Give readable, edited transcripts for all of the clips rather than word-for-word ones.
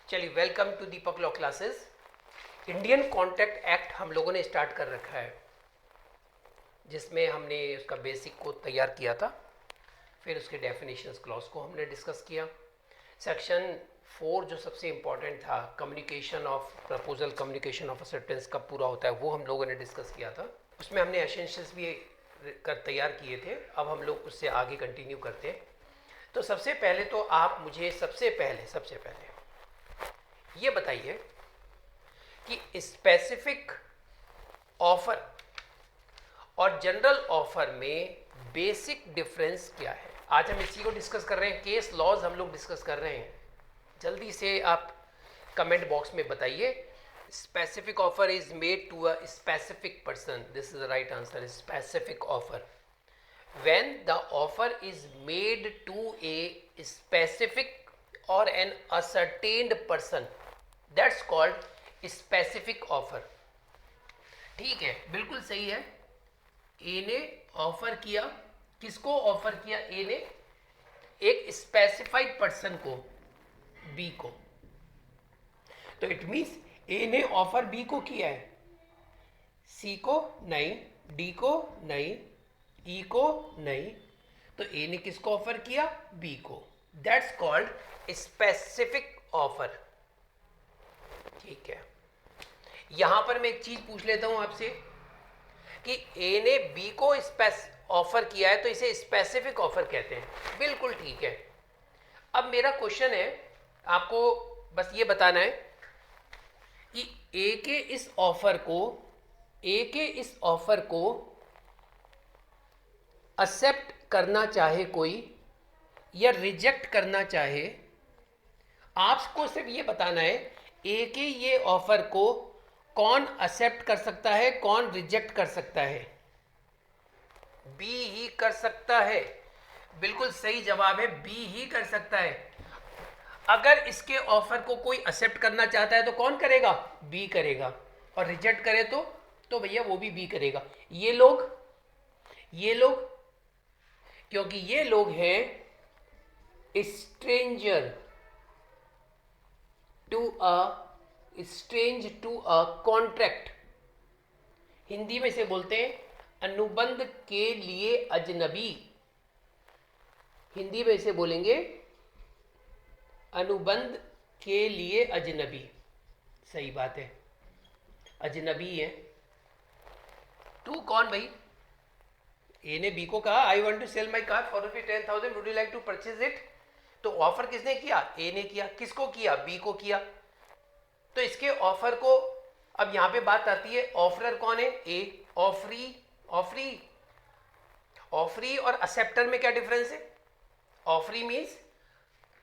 चलिए, welcome to Deepak law classes. Indian contract act हम लोगों ने स्टार्ट कर रखा है, जिसमें हमने उसका बेसिक को तैयार किया था। फिर उसके डेफिनेशंस क्लॉज को हमने डिस्कस किया। सेक्शन 4 जो सबसे इम्पॉर्टेंट था, communication of proposal, communication of acceptance कब पूरा होता है, वो हम लोगों ने डिस्कस किया था। उसमें हमने एसेंशियल्स भी कर तैयार किए थे। अब हम लोग उससे आगे कंटिन्यू करते हैं। तो सबसे पहले तो आप मुझे सबसे पहले ये बताइए कि स्पेसिफिक ऑफर और जनरल ऑफर में बेसिक डिफरेंस क्या है। आज हम इसी को डिस्कस कर रहे हैं। केस लॉज हम लोग डिस्कस कर रहे हैं। जल्दी से आप कमेंट बॉक्स में बताइए। Specific offer is made to a specific person. This is the right answer. Specific offer, when the offer is made to a specific or an ascertained person, that's called specific offer। ठीक है, बिल्कुल सही है। ए ने offer किया, किसको offer किया? ए ने एक स्पेसिफाइड पर्सन को, बी को। तो इट मीन्स ए ने ऑफर बी को किया है, सी को नहीं, डी को नहीं, ई को नहीं। तो ए ने किसको ऑफर किया? बी को। That's called specific offer. ठीक है, यहां पर मैं एक चीज पूछ लेता हूं आपसे कि ए ने बी को ऑफर किया है तो इसे स्पेसिफिक ऑफर कहते हैं। बिल्कुल ठीक है। अब मेरा क्वेश्चन है, आपको बस ये बताना है कि ए के इस ऑफर को एक्सेप्ट करना चाहे कोई या रिजेक्ट करना चाहे, आपको सिर्फ ये बताना है ए के ये ऑफर को कौन एक्सेप्ट कर सकता है, कौन रिजेक्ट कर सकता है। बी ही कर सकता है। बिल्कुल सही जवाब है, बी ही कर सकता है। अगर इसके ऑफर को कोई एक्सेप्ट करना चाहता है तो कौन करेगा? बी करेगा। और रिजेक्ट करे तो भैया वो भी बी करेगा। ये लोग क्योंकि ये लोग हैं strange to a contract. Hindi में से बोलते हैं अनुबंध के लिए अजनबी। हिंदी में इसे बोलेंगे अनुबंध के लिए अजनबी। सही बात है, अजनबी है। तू कौन भाई? ए ने बी को कहा I want to sell my car for ₹10,000, would you like to purchase it. तो ऑफर किसने किया? ए ने किया। किसको किया? बी को किया। तो इसके ऑफर को, अब यहां पे बात आती है ऑफरर कौन है? ए। ऑफरी और एक्सेप्टर में क्या डिफरेंस है? ऑफरी मीन्स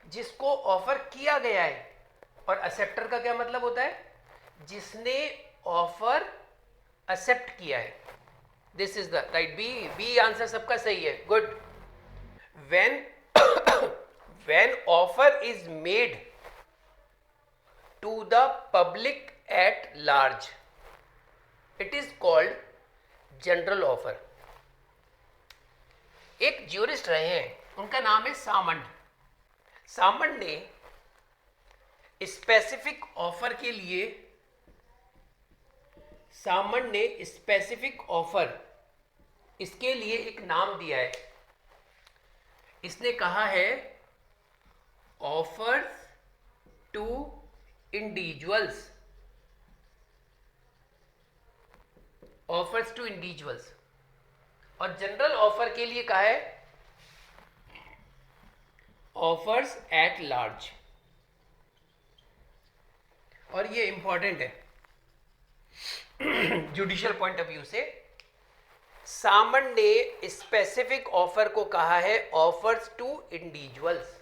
जिसको ऑफर किया गया है, और एक्सेप्टर का क्या मतलब होता है? जिसने ऑफर एक्सेप्ट किया है। This is the right. B answer सबका सही है। Good. when offer is made to the public at large, it is called general offer। एक ज्यूरिस्ट रहे हैं, उनका नाम है सामंड। सामंड ने स्पेसिफिक ऑफर इसके लिए एक नाम दिया है। इसने कहा है ऑफर्स टू इंडिविजुअल्स। और जनरल ऑफर के लिए कहा है ऑफर्स एट लार्ज। और ये इंपॉर्टेंट है जुडिशियल पॉइंट ऑफ व्यू से। सामन ने स्पेसिफिक ऑफर को कहा है ऑफर्स टू इंडिविजुअल्स,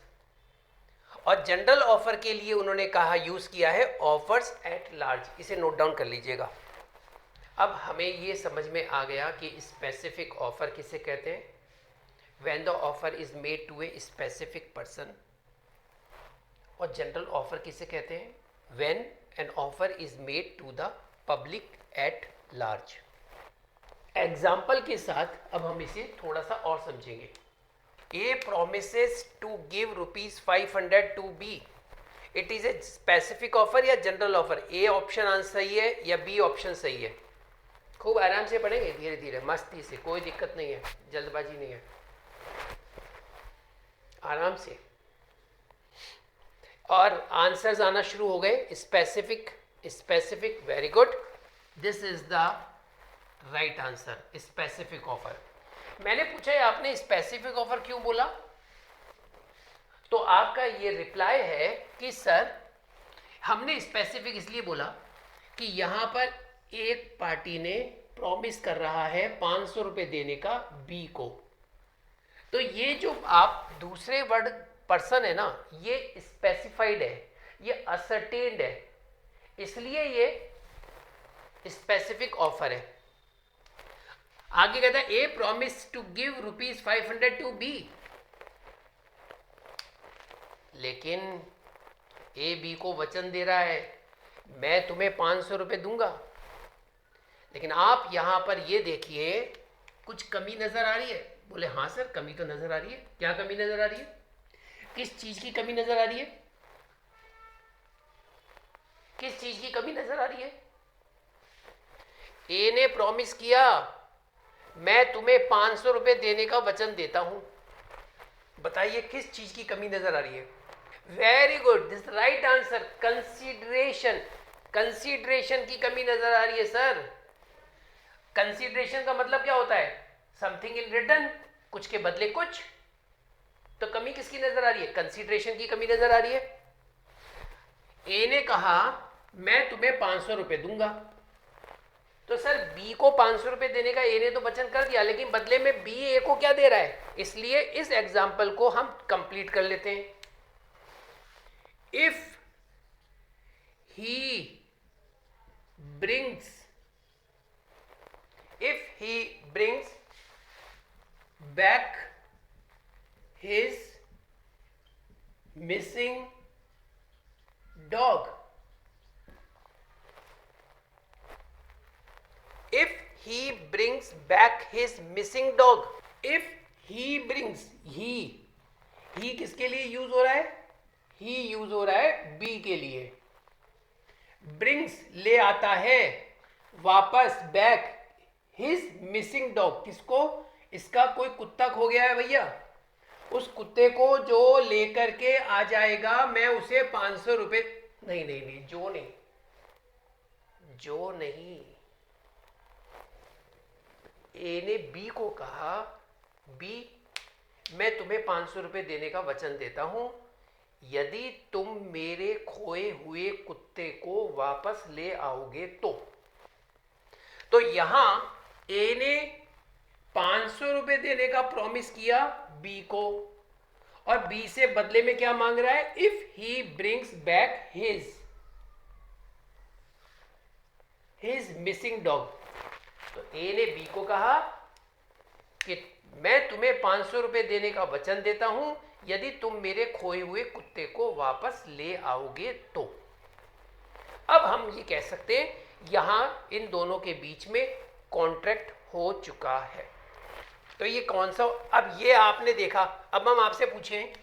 और जनरल ऑफर के लिए उन्होंने कहा, यूज किया है ऑफर्स एट लार्ज। इसे नोट डाउन कर लीजिएगा। अब हमें ये समझ में आ गया कि स्पेसिफिक ऑफर किसे कहते हैं। When the offer is made to a specific person. और जनरल ऑफर किसे कहते हैं? When an offer is made to the public at large. Example के साथ अब हम इसे थोड़ा सा और समझेंगे। A promises to give ₹500 to B it is a specific offer या general offer? A option answer सही है या बी ऑप्शन सही है? खूब आराम से पढ़ेंगे, धीरे धीरे मस्ती से, कोई दिक्कत नहीं है, जल्दबाजी नहीं है, आराम से। और आंसर्स आना शुरू हो गए। Specific, specific, very good, this is the right answer, specific offer. मैंने पूछा है आपने स्पेसिफिक ऑफर क्यों बोला, तो आपका ये रिप्लाई है कि सर हमने स्पेसिफिक इसलिए बोला कि यहां पर एक पार्टी ने प्रॉमिस कर रहा है 500 रुपए देने का बी को, तो ये जो आप दूसरे वर्ड पर्सन है ना, ये स्पेसिफाइड है, ये असर्टेन्ड है, इसलिए ये स्पेसिफिक ऑफर है। आगे कहता है A promise to give ₹500 to B, लेकिन ए बी को वचन दे रहा है मैं तुम्हें 500 रुपए दूंगा, लेकिन आप यहां पर ये देखिए कुछ कमी नजर आ रही है। बोले हाँ सर कमी तो नजर आ रही है। क्या कमी नजर आ रही है? किस चीज की कमी नजर आ रही है? किस चीज की कमी नजर आ रही है? ए ने प्रॉमिस किया मैं तुम्हें 500 रुपए देने का वचन देता हूं, बताइए किस चीज की कमी नजर आ रही है? Very good, this right answer, consideration. Consideration की कमी नजर आ रही है सर। कंसीडरेशन का मतलब क्या होता है? समथिंग इन रिटर्न, कुछ के बदले कुछ। तो कमी किसकी नजर आ रही है? कंसीडरेशन की कमी नजर आ रही है। ए ने कहा मैं तुम्हें 500 रुपए दूंगा, तो सर बी को 500 रुपए देने का ए ने तो वचन कर दिया, लेकिन बदले में बी ए को क्या दे रहा है? इसलिए इस एग्जाम्पल को हम कंप्लीट कर लेते हैं। If he brings back his missing dog, if he brings back his missing dog, if he brings, he किसके लिए यूज हो रहा है? ही यूज हो रहा है बी के लिए। ब्रिंग्स ले आता है वापस, बैक हिज मिसिंग डॉग, किसको? इसका कोई कुत्ता खो गया है भैया, उस कुत्ते को जो लेकर के आ जाएगा मैं उसे 500 रुपए, नहीं नहीं नहीं, जो नहीं, जो नहीं, ए ने बी को कहा बी मैं तुम्हें 500 रुपए देने का वचन देता हूं यदि तुम मेरे खोए हुए कुत्ते को वापस ले आओगे तो यहां ए ने 500 रुपए देने का प्रॉमिस किया बी को, और बी से बदले में क्या मांग रहा है? If he brings back his missing dog. तो ए ने बी को कहा कि मैं तुम्हें 500 रुपए देने का वचन देता हूं यदि तुम मेरे खोए हुए कुत्ते को वापस ले आओगे तो। अब हम ये कह सकते हैं यहां इन दोनों के बीच में कॉन्ट्रैक्ट हो चुका है। तो ये कौन सा, अब ये आपने देखा, अब हम आपसे पूछें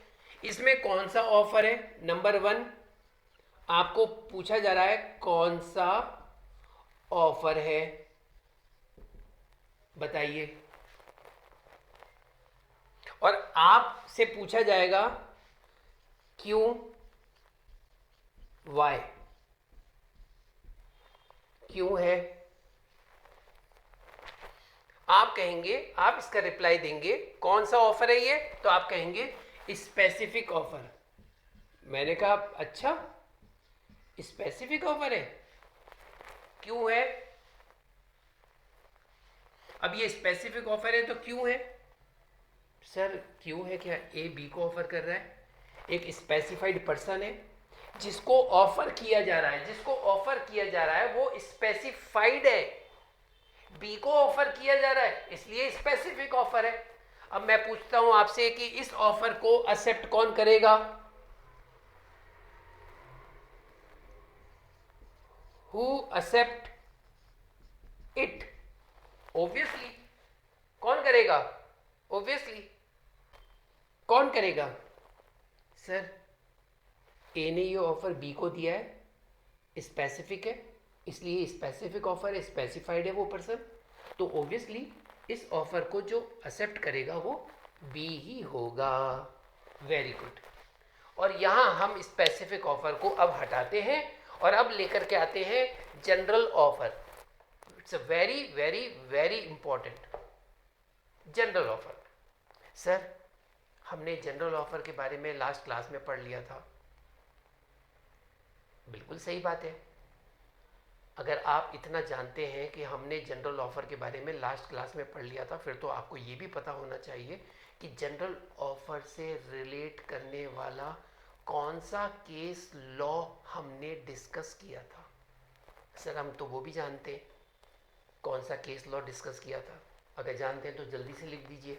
इसमें कौन सा ऑफर है? नंबर 1 आपको पूछा जा रहा है कौन सा ऑफर है, बताइए। और आपसे पूछा जाएगा क्यों, वाई, क्यों है। आप कहेंगे, आप इसका रिप्लाई देंगे कौन सा ऑफर है ये, तो आप कहेंगे स्पेसिफिक ऑफर। मैंने कहा अच्छा स्पेसिफिक ऑफर है, क्यों है? अब ये स्पेसिफिक ऑफर है तो क्यों है? सर क्यों है क्या? ए बी को ऑफर कर रहा है, एक स्पेसिफाइड पर्सन है जिसको ऑफर किया जा रहा है, जिसको ऑफर किया जा रहा है वो स्पेसिफाइड है, बी को ऑफर किया जा रहा है इसलिए स्पेसिफिक ऑफर है। अब मैं पूछता हूं आपसे कि इस ऑफर को एक्सेप्ट कौन करेगा? Who accept it? ऑब्वियसली कौन करेगा? ऑब्वियसली कौन करेगा? सर ए ने ये ऑफर बी को दिया है, स्पेसिफिक है, इसलिए स्पेसिफिक ऑफर है, स्पेसिफाइड है वो पर्सन, तो ऑब्वियसली इस ऑफर को जो एक्सेप्ट करेगा वो बी ही होगा। Very good. और यहाँ हम स्पेसिफिक ऑफर को अब हटाते हैं और अब लेकर के आते हैं general offer. It's a very very very important general offer. Sir हमने जनरल ऑफर के बारे में लास्ट क्लास में पढ़ लिया था। बिल्कुल सही बात है। अगर आप इतना जानते हैं कि हमने जनरल ऑफर के बारे में लास्ट क्लास में पढ़ लिया था, फिर तो आपको ये भी पता होना चाहिए कि जनरल ऑफर से रिलेट करने वाला कौन सा केस लॉ हमने डिस्कस किया था। सर हम तो वो भी जानते हैं, कौन सा केस लॉ डिस्कस किया था? अगर जानते हैं तो जल्दी से लिख दीजिए।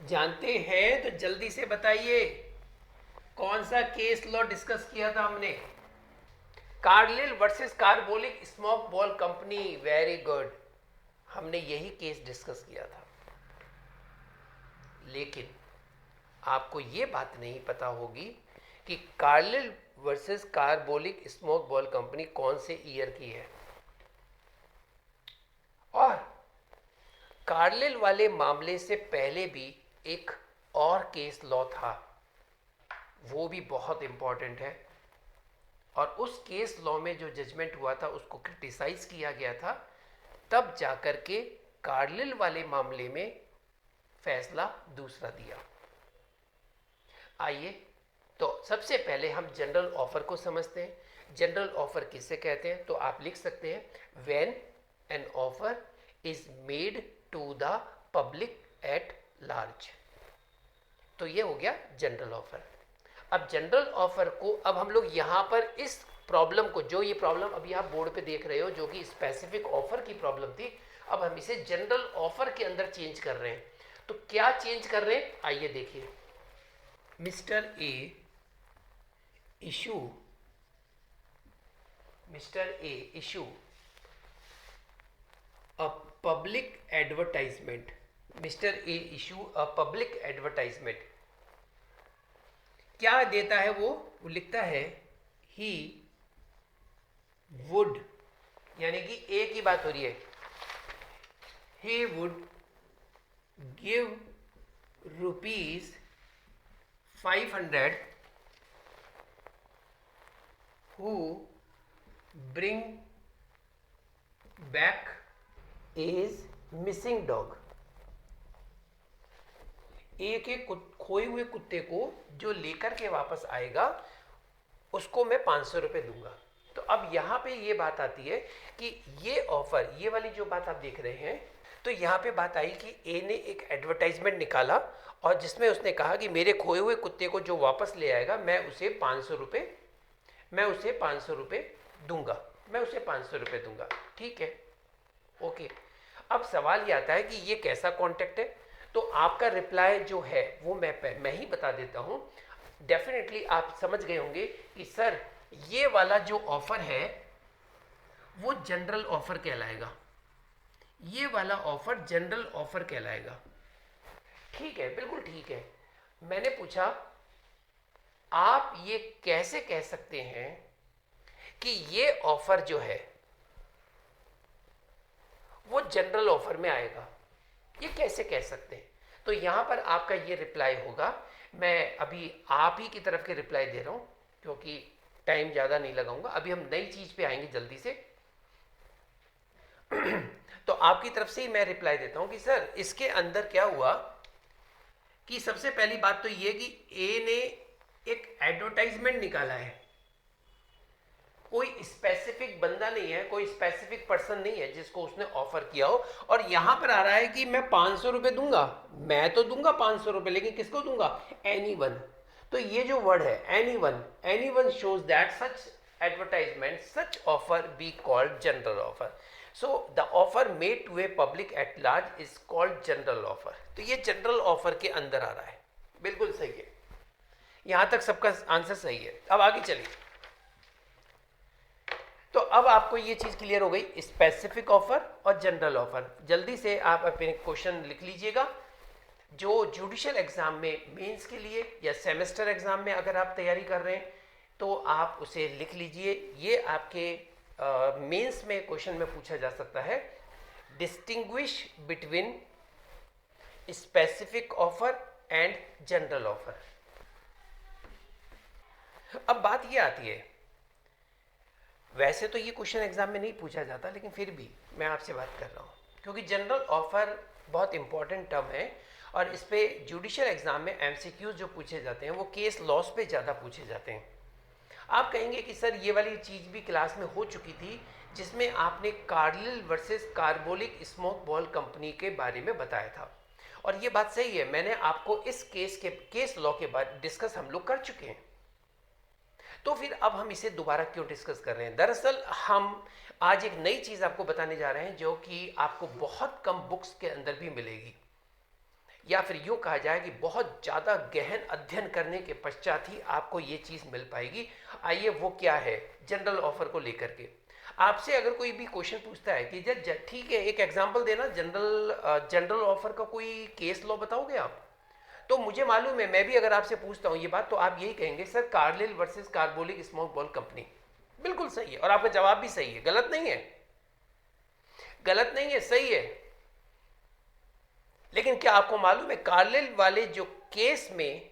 जानते हैं तो जल्दी से बताइए, कौन सा केस लॉ डिस्कस किया था हमने? Carlill versus carbolic smoke ball company. Very good, हमने यही केस डिस्कस किया था। लेकिन आपको ये बात नहीं पता होगी कि Carlill versus carbolic smoke ball company कौन से ईयर की है। और कार्लिल वाले मामले से पहले भी एक और केस लॉ था, वो भी बहुत इंपॉर्टेंट है। और उस केस लॉ में जो जजमेंट हुआ था उसको क्रिटिसाइज किया गया था, तब जाकर के कार्लिल वाले मामले में फैसला दूसरा दिया। आइए तो सबसे पहले हम जनरल ऑफर को समझते हैं। जनरल ऑफर किसे कहते हैं? तो आप लिख सकते हैं when an offer is made to the public at large. तो ये हो गया जनरल ऑफर। अब जनरल ऑफर को अब हम लोग यहाँ पर इस प्रॉब्लम को, जो ये प्रॉब्लम अभी आप बोर्ड पे देख रहे हो जो कि स्पेसिफिक ऑफर की प्रॉब्लम थी, अब हम इसे जनरल ऑफर के अंदर चेंज कर रहे हैं। तो क्या चेंज कर रहे हैं आइए देखिए। Mister A issue a public advertisement. Mister A issue a public advertisement. क्या देता है वो लिखता है ही वुड, यानी कि ए की बात हो रही है, he would give ₹500 who bring back his missing dog। ए के खोए हुए कुत्ते को जो लेकर के वापस आएगा उसको मैं 500 रुपये दूंगा। तो अब यहाँ पे ये बात आती है कि ये ऑफर, ये वाली जो बात आप देख रहे हैं, तो यहाँ पे बात आई कि ए ने एक एडवर्टाइजमेंट निकाला और जिसमें उसने कहा कि मेरे खोए हुए कुत्ते को जो वापस ले आएगा मैं उसे 500 रुपये दूंगा, मैं उसे 500 रुपये दूंगा। ठीक है, ओके। अब सवाल ये आता है कि ये कैसा कॉन्टेक्ट है? तो आपका रिप्लाई जो है वो मैं ही बता देता हूँ। डेफिनेटली आप समझ गए होंगे कि सर ये वाला जो ऑफर है वो जनरल ऑफर कहलाएगा, ये वाला ऑफर जनरल ऑफर कहलाएगा। ठीक है, बिल्कुल ठीक है। मैंने पूछा आप ये कैसे कह सकते हैं कि ये ऑफर जो है वो जनरल ऑफर में आएगा, ये कैसे कह सकते हैं? तो यहां पर आपका ये रिप्लाई होगा। मैं अभी आप ही की तरफ के रिप्लाई दे रहा हूं क्योंकि टाइम ज़्यादा नहीं लगाऊंगा। अभी हम नई चीज़ पे आएंगे जल्दी से। तो आपकी तरफ से ही मैं रिप्लाई देता हूं कि सर इसके अंदर क्या हुआ कि सबसे पहली बात तो ये कि ए ने एक एडवर्टाइजमेंट निकाला है। कोई स्पेसिफिक बंदा नहीं है, कोई स्पेसिफिक पर्सन नहीं है जिसको उसने ऑफर किया हो, और यहां पर आ रहा है कि मैं 500 रुपये दूंगा। मैं तो दूंगा 500 रुपये, लेकिन किसको दूंगा? एनीवन। तो ये जो वर्ड है anyone shows that such advertisement, such offer be called general offer. So the offer made to a public at large is called general offer. तो ये जनरल ऑफर के अंदर आ रहा है। बिल्कुल सही है, यहां तक सबका आंसर सही है। अब आगे चलिए। तो अब आपको ये चीज क्लियर हो गई, स्पेसिफिक ऑफर और जनरल ऑफर। जल्दी से आप अपने क्वेश्चन लिख लीजिएगा। जो जुडिशियल एग्ज़ाम में मेंस के लिए या सेमेस्टर एग्ज़ाम में अगर आप तैयारी कर रहे हैं तो आप उसे लिख लीजिए। ये आपके मेंस में क्वेश्चन में पूछा जा सकता है, distinguish between specific offer and general offer. अब बात ये आती है, वैसे तो ये क्वेश्चन एग्जाम में नहीं पूछा जाता, लेकिन फिर भी मैं आपसे बात कर रहा हूँ क्योंकि जनरल ऑफर बहुत इंपॉर्टेंट टर्म है और इस पे जुडिशियल एग्जाम में एमसीक्यूज जो पूछे जाते हैं वो केस लॉस पे ज़्यादा पूछे जाते हैं। आप कहेंगे कि सर ये वाली चीज़ भी क्लास में हो चुकी थी जिसमें आपने Carlill versus carbolic smoke ball company के बारे में बताया था, और ये बात सही है, मैंने आपको इस केस लॉ के बाद डिस्कस हम लोग कर चुके हैं। तो फिर अब हम इसे दोबारा क्यों डिस्कस कर रहे हैं? दरअसल हम आज एक नई चीज़ आपको बताने जा रहे हैं जो कि आपको बहुत कम बुक्स के अंदर भी मिलेगी, या फिर यूँ कहा जाए कि बहुत ज़्यादा गहन अध्ययन करने के पश्चात ही आपको ये चीज़ मिल पाएगी। आइए वो क्या है जनरल ऑफर को लेकर के। आपसे अगर कोई भी क्वेश्चन पूछता है कि जब ठीक है एक एग्जांपल देना, जनरल ऑफर का कोई केस लॉ बताओगे आप, तो मुझे मालूम है मैं भी अगर आपसे पूछता हूँ ये बात तो आप यही कहेंगे sir Carlill versus carbolic smoke ball company. बिल्कुल सही है और आपका जवाब भी सही है, गलत नहीं है, गलत नहीं है, सही है। लेकिन क्या आपको मालूम है कार्लिल वाले जो केस में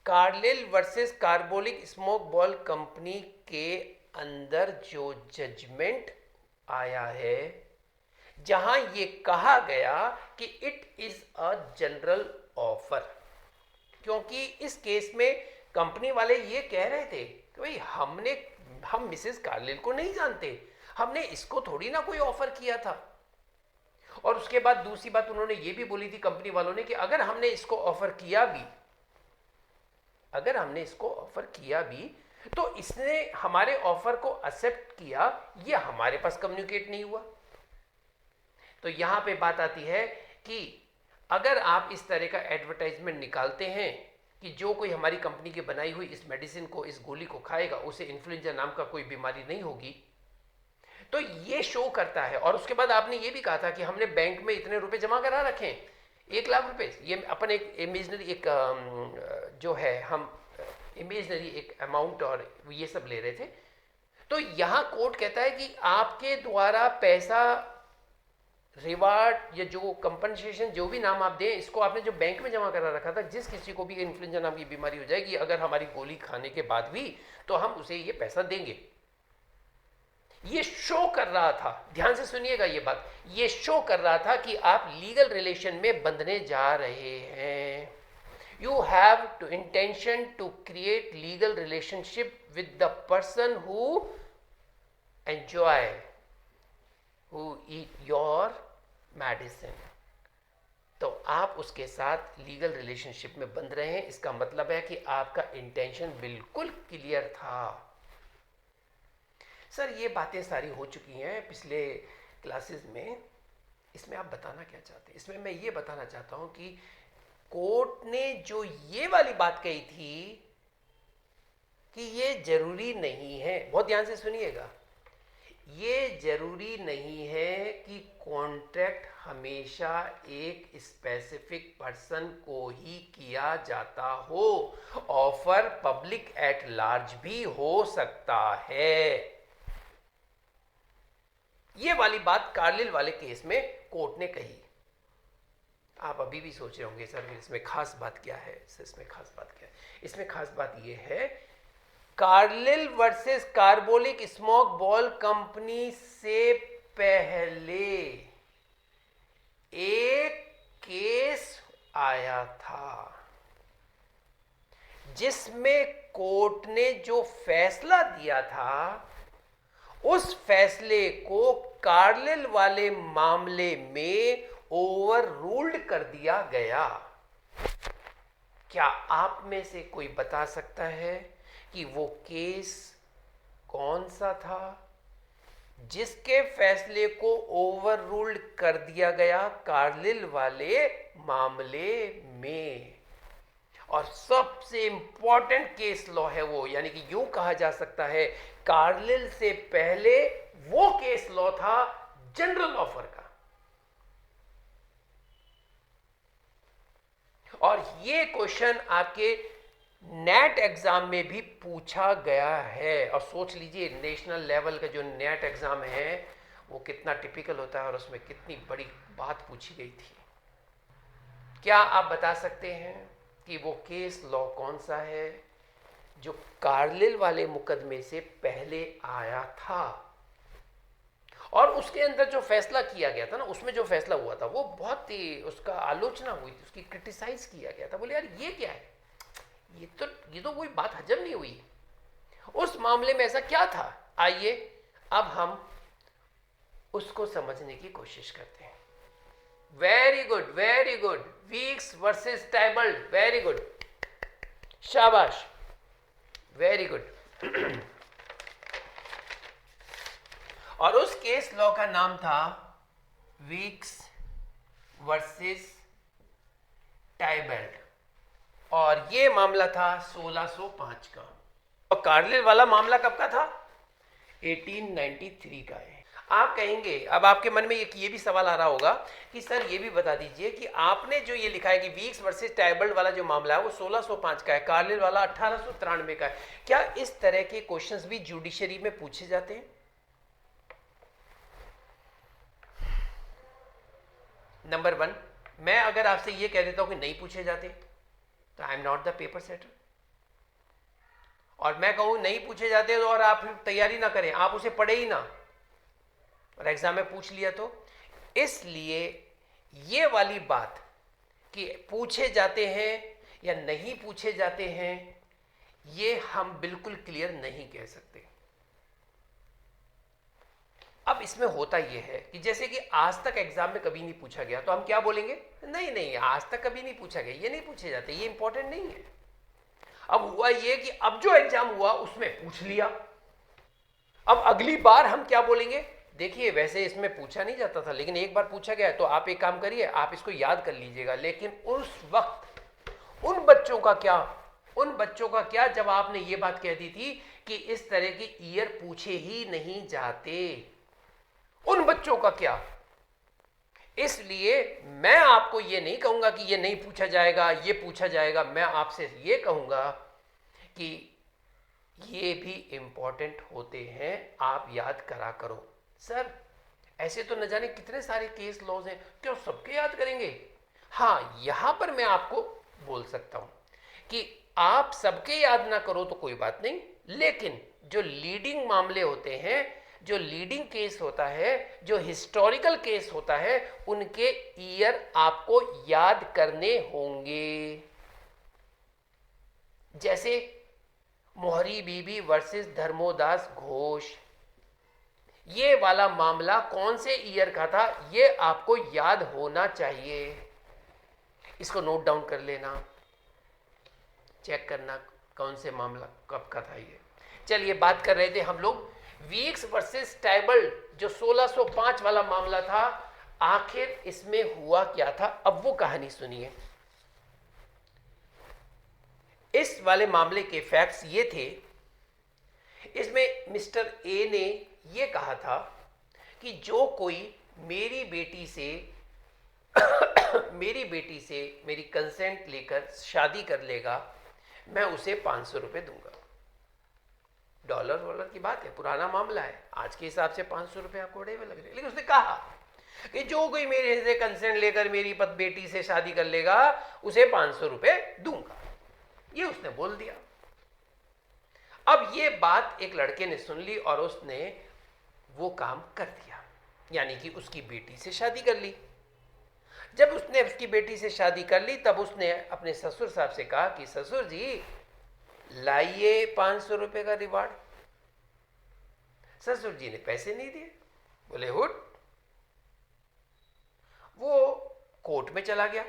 Carlill versus carbolic smoke ball company के अंदर जो जजमेंट आया है, जहां ये कहा गया कि it is a general offer, क्योंकि इस केस में कंपनी वाले ये कह रहे थे कि भाई हम मिसेस कार्लिल को नहीं जानते, हमने इसको थोड़ी ना कोई ऑफर किया था। और उसके बाद दूसरी बात उन्होंने ये भी बोली थी कंपनी वालों ने कि अगर हमने इसको ऑफर किया भी तो इसने हमारे ऑफर को एक्सेप्ट किया, ये हमारे पास कम्युनिकेट नहीं हुआ। तो यहां पे बात आती है कि अगर आप इस तरह का एडवर्टाइजमेंट निकालते हैं कि जो कोई हमारी कंपनी की बनाई हुई इस मेडिसिन को, इस गोली को खाएगा उसे इन्फ्लुएंजा नाम का कोई बीमारी नहीं होगी, तो ये शो करता है। और उसके बाद आपने ये भी कहा था कि हमने बैंक में इतने रुपए जमा करा रखे हैं, 1 लाख रुपए, ये अपन एक इमेजनरी जो है हम इमेजनरी एक अमाउंट और ये सब ले रहे थे। तो यहां कोर्ट कहता है कि आपके द्वारा पैसा, रिवार्ड या जो कंपनसेशन जो भी नाम आप दें, इसको आपने जो बैंक में जमा करा रखा था, जिस किसी को भी इन्फ्लुएंजा नाम की बीमारी हो जाएगी अगर हमारी गोली खाने के बाद भी, तो हम उसे ये पैसा देंगे। ये शो कर रहा था, ध्यान से सुनिएगा ये बात, ये शो कर रहा था कि आप लीगल रिलेशन में बंधने जा रहे हैं। You have to intention to create legal relationship with the person who enjoy, who eat your medicine. तो आप उसके साथ लीगल रिलेशनशिप में बंध रहे हैं, इसका मतलब है कि आपका इंटेंशन बिल्कुल क्लियर था। सर ये बातें सारी हो चुकी हैं पिछले क्लासेस में, इसमें आप बताना क्या चाहते हैं? इसमें मैं ये बताना चाहता हूं कि कोर्ट ने जो ये वाली बात कही थी कि ये जरूरी नहीं है, बहुत ध्यान से सुनिएगा, ये जरूरी नहीं है कि कॉन्ट्रैक्ट हमेशा एक स्पेसिफिक पर्सन को ही किया जाता हो, ऑफर पब्लिक एट लार्ज भी हो सकता है। ये वाली बात कार्लिल वाले केस में कोर्ट ने कही। आप अभी भी सोच रहे होंगे सर इसमें खास बात क्या है, इसमें खास बात क्या है? इसमें खास बात यह है, Carlill versus carbolic smoke ball company से पहले एक केस आया था जिसमें कोर्ट ने जो फैसला दिया था उस फैसले को कार्लिल वाले मामले में ओवर रूल्ड कर दिया गया। क्या आप में से कोई बता सकता है कि वो केस कौन सा था जिसके फैसले को ओवर रूल्ड कर दिया गया कार्लिल वाले मामले में? और सबसे इंपॉर्टेंट केस लॉ है वो, यानी कि यूं कहा जा सकता है कार्लिल से पहले वो केस लॉ था जनरल ऑफर का। और ये क्वेश्चन आपके नेट एग्जाम में भी पूछा गया है। और सोच लीजिए नेशनल लेवल का जो नेट एग्जाम है वो कितना टिपिकल होता है और उसमें कितनी बड़ी बात पूछी गई थी। क्या आप बता सकते हैं कि वो केस लॉ कौन सा है जो कार्लिल वाले मुकदमे से पहले आया था? और उसके अंदर जो फैसला किया गया था ना, उसमें जो फैसला हुआ था वो बहुत ही उसका आलोचना हुई थी, उसकी क्रिटिसाइज किया गया था। बोले यार ये क्या है, ये तो कोई बात हजम नहीं हुई। उस मामले में ऐसा क्या था? आइए अब हम उसको समझने की कोशिश करते हैं। Very good, very good. Weeks versus Tybald, very good, शाबाश, वेरी गुड। और उस केस लॉ का नाम था वीक्स वर्सेस टाइबल्ड और ये मामला था 1605 का। और कार्लिल वाला मामला कब का था? 1893 का है। आप कहेंगे, अब आपके मन में ये भी सवाल आ रहा होगा कि सर ये भी बता दीजिए कि आपने जो ये लिखा है कि वीक्स वर्सेस टाइबल्ड वाला जो मामला है वो 1605 का है, कार्लिल वाला 1893 का है। क्या इस तरह के क्वेश्चंस भी जुडिशरी में पूछे जाते हैं? नंबर 1, मैं अगर आपसे ये कह देता हूं कि नहीं पूछे जाते तो आई am not the paper setter. और मैं कहूं नहीं पूछे जाते तो और आप तैयारी ना करें, आप उसे पढ़े ही ना और एग्जाम में पूछ लिया तो। इसलिए ये वाली बात कि पूछे जाते हैं या नहीं पूछे जाते हैं ये हम बिल्कुल क्लियर नहीं कह सकते। अब इसमें होता यह है कि जैसे कि आज तक एग्जाम में कभी नहीं पूछा गया तो हम क्या बोलेंगे? नहीं नहीं, आज तक कभी नहीं पूछा गया, ये नहीं पूछे जाते, ये इंपॉर्टेंट नहीं है। अब हुआ ये कि अब जो एग्जाम हुआ उसमें पूछ लिया। अब अगली बार हम क्या बोलेंगे? देखिए वैसे इसमें पूछा नहीं जाता था लेकिन एक बार पूछा गया, तो आप एक काम करिए, आप इसको याद कर लीजिएगा। लेकिन उस वक्त उन बच्चों का क्या जब आपने ये बात कह दी थी कि इस तरह की ईयर पूछे ही नहीं जाते, उन बच्चों का क्या? इसलिए मैं आपको ये नहीं कहूंगा कि ये नहीं पूछा जाएगा, ये पूछा जाएगा। मैं आपसे ये कहूंगा कि ये भी इंपॉर्टेंट होते हैं, आप याद करा करो। सर ऐसे तो न जाने कितने सारे केस लॉज हैं, क्या सबके याद करेंगे? हाँ, यहां पर मैं आपको बोल सकता हूं कि आप सबके याद ना करो तो कोई बात नहीं, लेकिन जो लीडिंग मामले होते हैं, जो लीडिंग केस होता है, जो हिस्टोरिकल केस होता है, उनके ईयर आपको याद करने होंगे। जैसे मोहरी बीबी वर्सेस धर्मोदास घोष, ये वाला मामला कौन से ईयर का था ये आपको याद होना चाहिए। इसको नोट डाउन कर लेना, चेक करना कौन से मामला कब का था ये। चलिए बात कर रहे थे हम लोग वीक्स वर्सेस टाइबल्ड, जो 1605 वाला मामला था, आखिर इसमें हुआ क्या था? अब वो कहानी सुनिए। इस वाले मामले के फैक्ट्स ये थे, इसमें मिस्टर ए ने ये कहा था कि जो कोई मेरी बेटी से मेरी कंसेंट लेकर शादी कर लेगा मैं उसे 500 रुपये दूंगा। डॉलर की बात है, पुराना मामला है, आज के हिसाब से 500 रुपये आपको बड़े में लग रहे हैं। लेकिन उसने कहा कि जो कोई मेरे से कंसेंट लेकर मेरी बेटी से शादी कर लेगा उसे 500 रुपये दूंगा, ये उसने बोल दिया। अब ये बात एक लड़के ने सुन ली और उसने वो काम कर दिया, यानी कि उसकी बेटी से शादी कर ली। जब उसने उसकी बेटी से शादी कर ली तब उसने अपने ससुर साहब से कहा कि ससुर जी लाइए 500 रुपये का रिवार्ड। ससुर जी ने पैसे नहीं दिए, बोले हुट। वो कोर्ट में चला गया।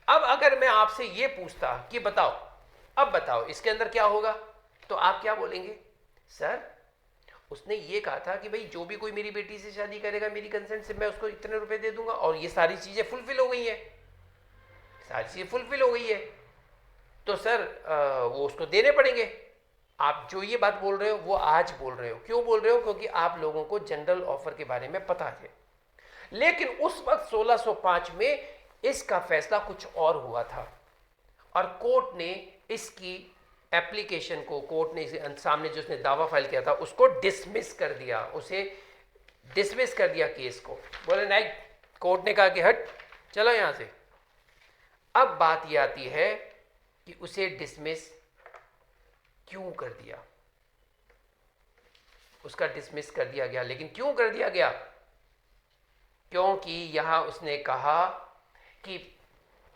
अब अगर मैं आपसे ये पूछता कि बताओ इसके अंदर क्या होगा, तो आप क्या बोलेंगे? सर उसने ये कहा था कि भाई जो भी कोई मेरी बेटी से शादी करेगा मेरी कंसेंट से मैं उसको इतने रुपए दे दूंगा, और ये सारी चीजें फुलफिल हो गई है, तो सर वो उसको देने पड़ेंगे। आप जो ये बात बोल रहे हो वो आज बोल रहे हो, क्यों बोल रहे हो? क्योंकि आप लोगों को जनरल ऑफर के बारे में पता है। लेकिन उस वक्त 1605 में इसका फैसला कुछ और हुआ था और कोर्ट ने इसकी एप्लीकेशन को, कोर्ट ने सामने जो उसने दावा फाइल किया था उसको डिसमिस कर दिया, उसे डिसमिस कर दिया केस को। बोले नहीं, कोर्ट ने कहा कि हट, चलो यहां से। अब बात यह आती है कि उसे डिसमिस क्यों कर दिया। उसका डिसमिस कर दिया गया, लेकिन क्यों कर दिया गया? क्योंकि यहां उसने कहा कि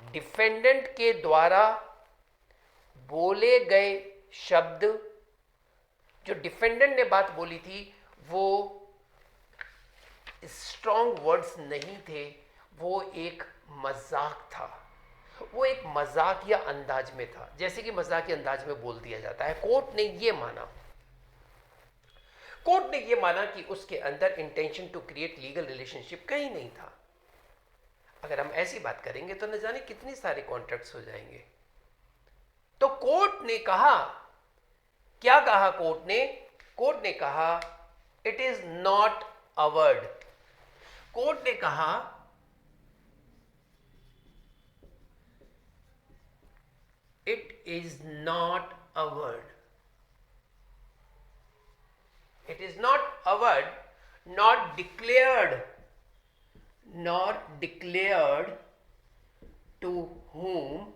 डिफेंडेंट के द्वारा बोले गए शब्द, जो डिफेंडेंट ने बात बोली थी वो स्ट्रॉन्ग वर्ड्स नहीं थे, वो एक मजाक था, वो एक मजाकिया अंदाज में था, जैसे कि मजाकिया अंदाज में बोल दिया जाता है। कोर्ट ने ये माना, कोर्ट ने ये माना कि उसके अंदर intention to create legal relationship कहीं नहीं था। अगर हम ऐसी बात करेंगे तो न जाने कितनी सारे कॉन्ट्रैक्ट्स हो जाएंगे। तो कोर्ट ने कहा, क्या कहा कोर्ट ने? कोर्ट ने कहा it is not a word. Court ने कहा it is not a word, it is not a word, not declared to whom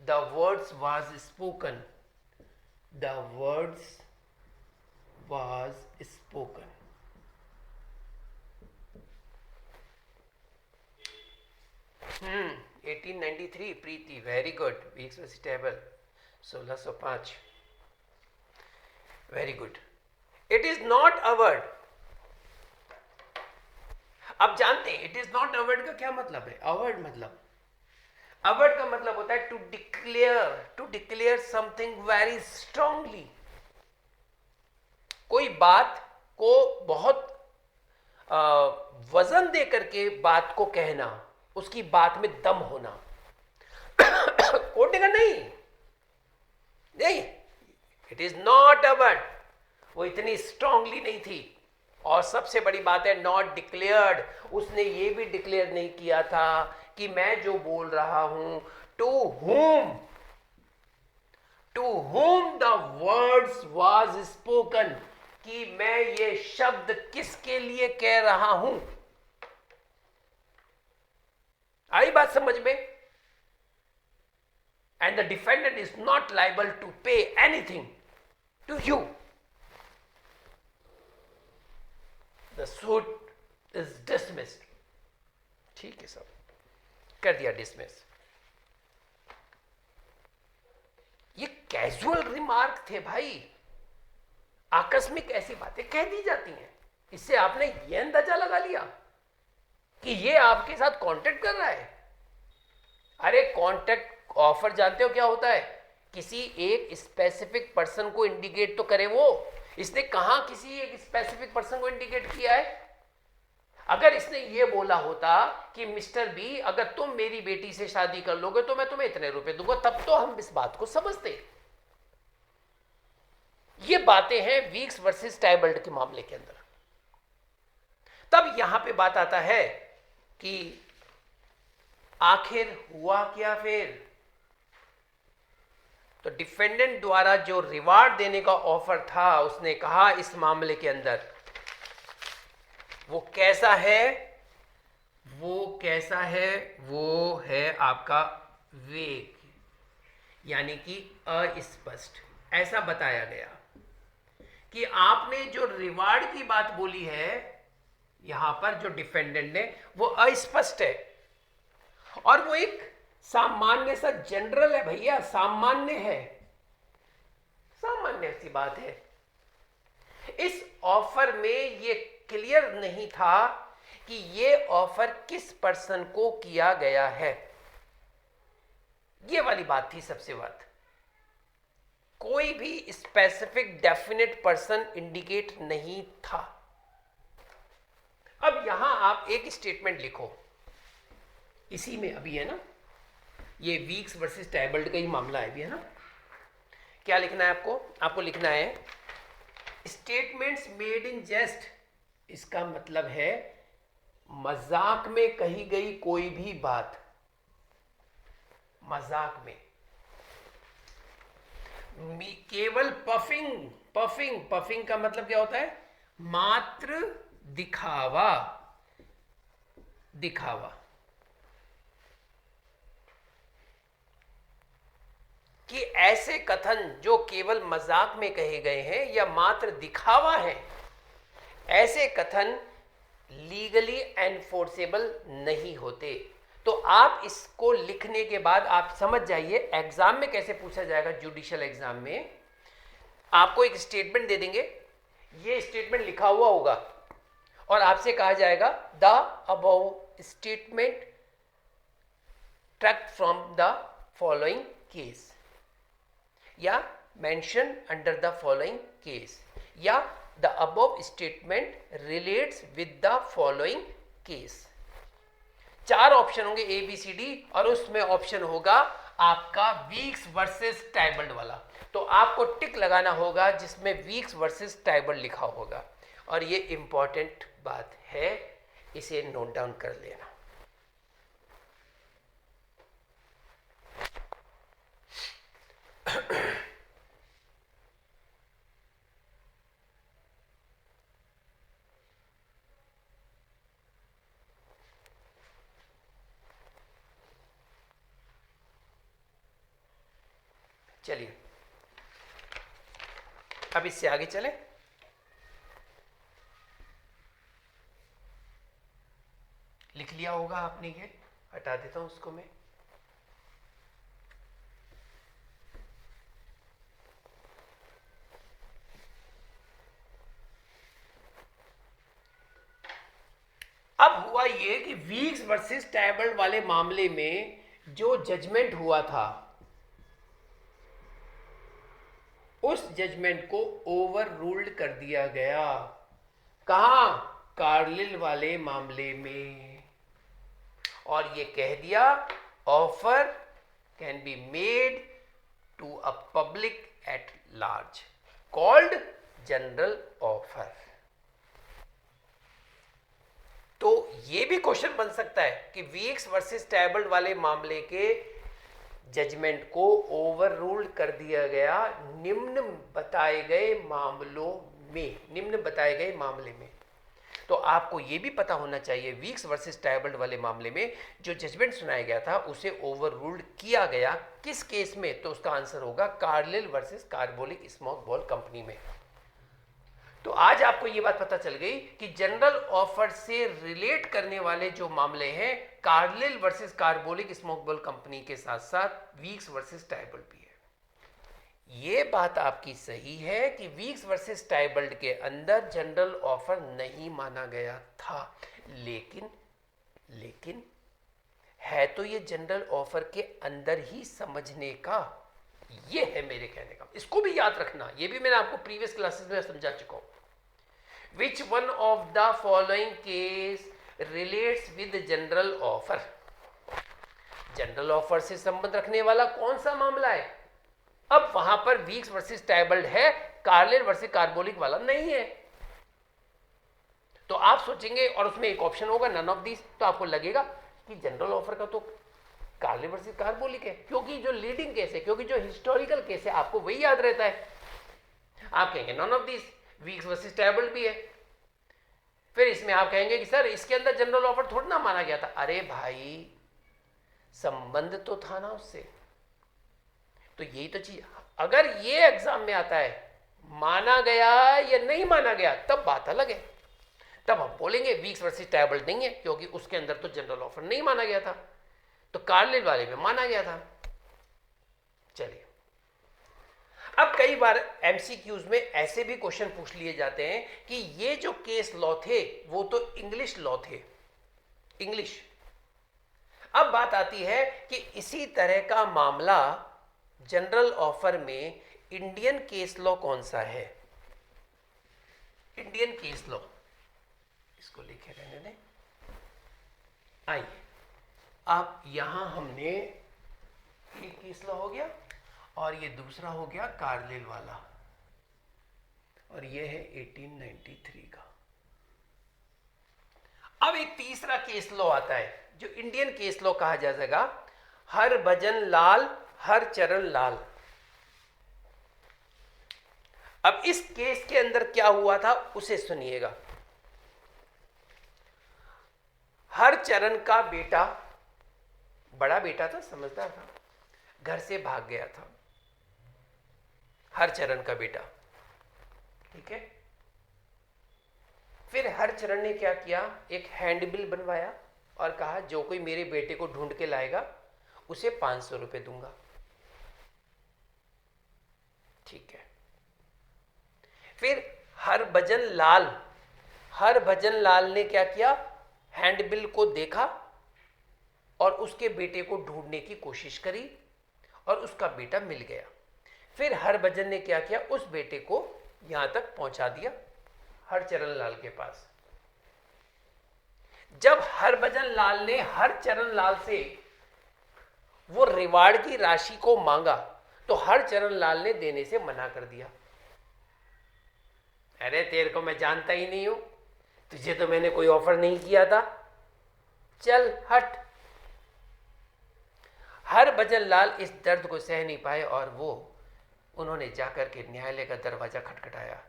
the words was spoken. The words was spoken. Hmm, 1893 Preeti, very good. Weeks was table 1605. Very good. It is not a word. अब जानते हैं it is not a word का क्या मतलब है। Award मतलब, award का मतलब होता है to declare something very strongly. कोई बात को बहुत वजन दे करके बात को कहना, उसकी बात में दम होना। कोर्ट ने कहा नहीं, नहीं, it is not a word, वो इतनी स्ट्रांगली नहीं थी। और सबसे बड़ी बात है नॉट डिक्लेयर्ड, उसने ये भी डिक्लेयर नहीं किया था कि मैं जो बोल रहा हूं to whom the words was spoken, कि मैं ये शब्द किसके लिए कह रहा हूं। आई बात समझ में? And the defendant is not liable to pay anything to you. The suit is dismissed. ठीक है सब, कर दिया डिसमिस। ये कैजुअल रिमार्क थे भाई, आकस्मिक ऐसी बातें कह दी जाती हैं। इससे आपने ये अंदाजा लगा लिया कि ये आपके साथ कांटेक्ट कर रहा है। अरे कांटेक्ट ऑफर जानते हो क्या होता है? किसी एक स्पेसिफिक पर्सन को इंडिकेट तो करे वो। इसने कहां किसी एक स्पेसिफिक पर्सन को इंडिकेट किया है? अगर इसने ये बोला होता कि मिस्टर बी, अगर तुम मेरी बेटी से शादी कर लोगे तो मैं तुम्हें इतने रुपए दूंगा, तब तो हम इस बात को समझते। ये बातें हैं वीक्स वर्सेस टाइबल्ड के मामले के अंदर। तब यहां पे बात आता है कि आखिर हुआ क्या फिर? तो डिफेंडेंट द्वारा जो रिवार्ड देने का ऑफर था, उसने कहा इस मामले के अंदर वो कैसा है? वो कैसा है? वो है आपका वेग, यानी कि अस्पष्ट। ऐसा बताया गया कि आपने जो रिवार्ड की बात बोली है यहां पर, जो डिफेंडेंट ने, वो अस्पष्ट है और वो एक सामान्य सा जनरल है भैया, सामान्य है, सामान्य सी बात है। इस ऑफर में ये क्लियर नहीं था कि ये ऑफर किस पर्सन को किया गया है। ये वाली बात थी सबसे बात। कोई भी स्पेसिफिक डेफिनेट पर्सन इंडिकेट नहीं था। अब यहां आप एक स्टेटमेंट लिखो, इसी में अभी है ना, ये वीक्स वर्सेस टाइबल्ड का ही मामला है भी, है ना। क्या लिखना है आपको? आपको लिखना है स्टेटमेंट्स मेड इन जेस्ट। इसका मतलब है मजाक में कही गई कोई भी बात, मजाक में केवल पफिंग, पफिंग, पफिंग का मतलब क्या होता है? मात्र दिखावा, दिखावा, कि ऐसे कथन जो केवल मजाक में कहे गए हैं या मात्र दिखावा है, ऐसे कथन लीगली एनफोर्सेबल नहीं होते। तो आप इसको लिखने के बाद आप समझ जाइए एग्जाम में कैसे पूछा जाएगा। जुडिशियल एग्जाम में आपको एक स्टेटमेंट दे देंगे, ये स्टेटमेंट लिखा हुआ होगा और आपसे कहा जाएगा the above statement tract from the following case, या mention under the following case, या the above statement relates with the following case. 4 option होंगे ए बी सी डी, और उसमें ऑप्शन होगा आपका वीक्स वर्सेस टाइबल्ड वाला। तो आपको टिक लगाना होगा जिसमें वीक्स वर्सेस टाइबल्ड लिखा होगा, और ये इंपॉर्टेंट बात है, इसे नोट डाउन कर लेना। चलिए अब इससे आगे चले। लिख लिया होगा आपने, ये हटा देता हूं उसको मैं। अब हुआ ये कि वीक्स वर्सेस टाइबल्ड वाले मामले में जो जजमेंट हुआ था, उस जजमेंट को ओवर रूल्ड कर दिया गया। कहां? कार्लिल वाले मामले में। और ये कह दिया offer can be made to a public at large called general offer. तो ये भी क्वेश्चन बन सकता है कि वीक्स वर्सेस टाइबल्ड वाले मामले के जजमेंट को ओवर रूल्ड कर दिया गया निम्न बताए गए मामलों में, निम्न बताए गए मामले में। तो आपको यह भी पता होना चाहिए वीक्स वर्सेस टाइबल्ड वाले मामले में जो जजमेंट सुनाया गया था उसे ओवर रूल्ड किया गया किस केस में? तो उसका आंसर होगा Carlill versus carbolic smoke ball company में। तो आज आपको यह बात पता चल गई कि जनरल ऑफर से रिलेट करने वाले जो मामले हैं Carlill versus carbolic smoke ball company के साथ साथ वीक्स वर्सेस टाइबल्ड भी है। यह बात आपकी सही है कि वीक्स वर्सेस टाइबल्ड के अंदर जनरल ऑफर नहीं माना गया था, लेकिन है तो ये जनरल ऑफर के अंदर ही समझने का, ये है मेरे कहने का। इसको भी याद रखना, ये भी मैंने आपको प्रीवियस क्लासेस में समझा चुका हूं। Which one of the following case relates with general offer? General offer से संबंध रखने वाला कौन सा मामला है? अब वहां पर वीक्स वर्सेस टाइबल्ड है, कार्लिल वर्सेस कार्बोलिक वाला नहीं है। तो आप सोचेंगे और उसमें एक ऑप्शन होगा नन ऑफ दिस, तो आपको लगेगा कि जनरल ऑफर का तो कार्लिल वर्सेस कार्बोलिक है, क्योंकि जो लीडिंग केस है, क्योंकि जो हिस्टोरिकल केस है आपको वही याद रहता है। आप कहेंगे none of this, Weeks versus Tybald भी है। फिर इसमें आप कहेंगे कि सर इसके अंदर जनरल ऑफर थोड़ा ना माना गया था। अरे भाई संबंध तो था ना उससे। तो यही तो चीज, अगर ये एग्जाम में आता है माना गया या नहीं माना गया तब बात अलग है, तब हम बोलेंगे वीक्स वर्सेस टाइबल्ड नहीं है क्योंकि उसके अंदर तो जनरल ऑफर नहीं माना गया था, तो कार्लिल वाले में माना गया था। चलिए अब कई बार एमसीक्यूज में ऐसे भी क्वेश्चन पूछ लिए जाते हैं कि ये जो केस लॉ थे वो तो इंग्लिश लॉ थे, इंग्लिश। अब बात आती है कि इसी तरह का मामला जनरल ऑफर में इंडियन केस लॉ कौन सा है? इंडियन केस लॉ, इसको लिखे रहने दें। आइए अब यहां हमने एक केस लॉ हो गया और ये दूसरा हो गया कार्लिल वाला, और ये है 1893 का। अब एक तीसरा केस लॉ आता है जो इंडियन केस लॉ कहा जाएगा, हर भजन लाल हर चरण लाल। अब इस केस के अंदर क्या हुआ था उसे सुनिएगा। हर चरण का बेटा, बड़ा बेटा था, समझदार था, घर से भाग गया था, हर चरण का बेटा, ठीक है। फिर हर चरण ने क्या किया, एक हैंडबिल बनवाया और कहा जो कोई मेरे बेटे को ढूंढ के लाएगा उसे 500 रुपए दूंगा, ठीक है। फिर हर भजन लाल ने क्या किया, हैंडबिल को देखा और उसके बेटे को ढूंढने की कोशिश करी और उसका बेटा मिल गया। फिर हरभजन ने क्या किया, उस बेटे को यहां तक पहुंचा दिया हरचरण लाल के पास। जब हरभजन लाल ने हरचरण लाल से वो रिवार्ड की राशि को मांगा तो हरचरण लाल ने देने से मना कर दिया। अरे तेरे को मैं जानता ही नहीं हूं, तुझे तो मैंने कोई ऑफर नहीं किया था, चल हट। हरभजन लाल इस दर्द को सह नहीं पाए और उन्होंने जाकर के न्यायालय का दरवाजा खटखटाया।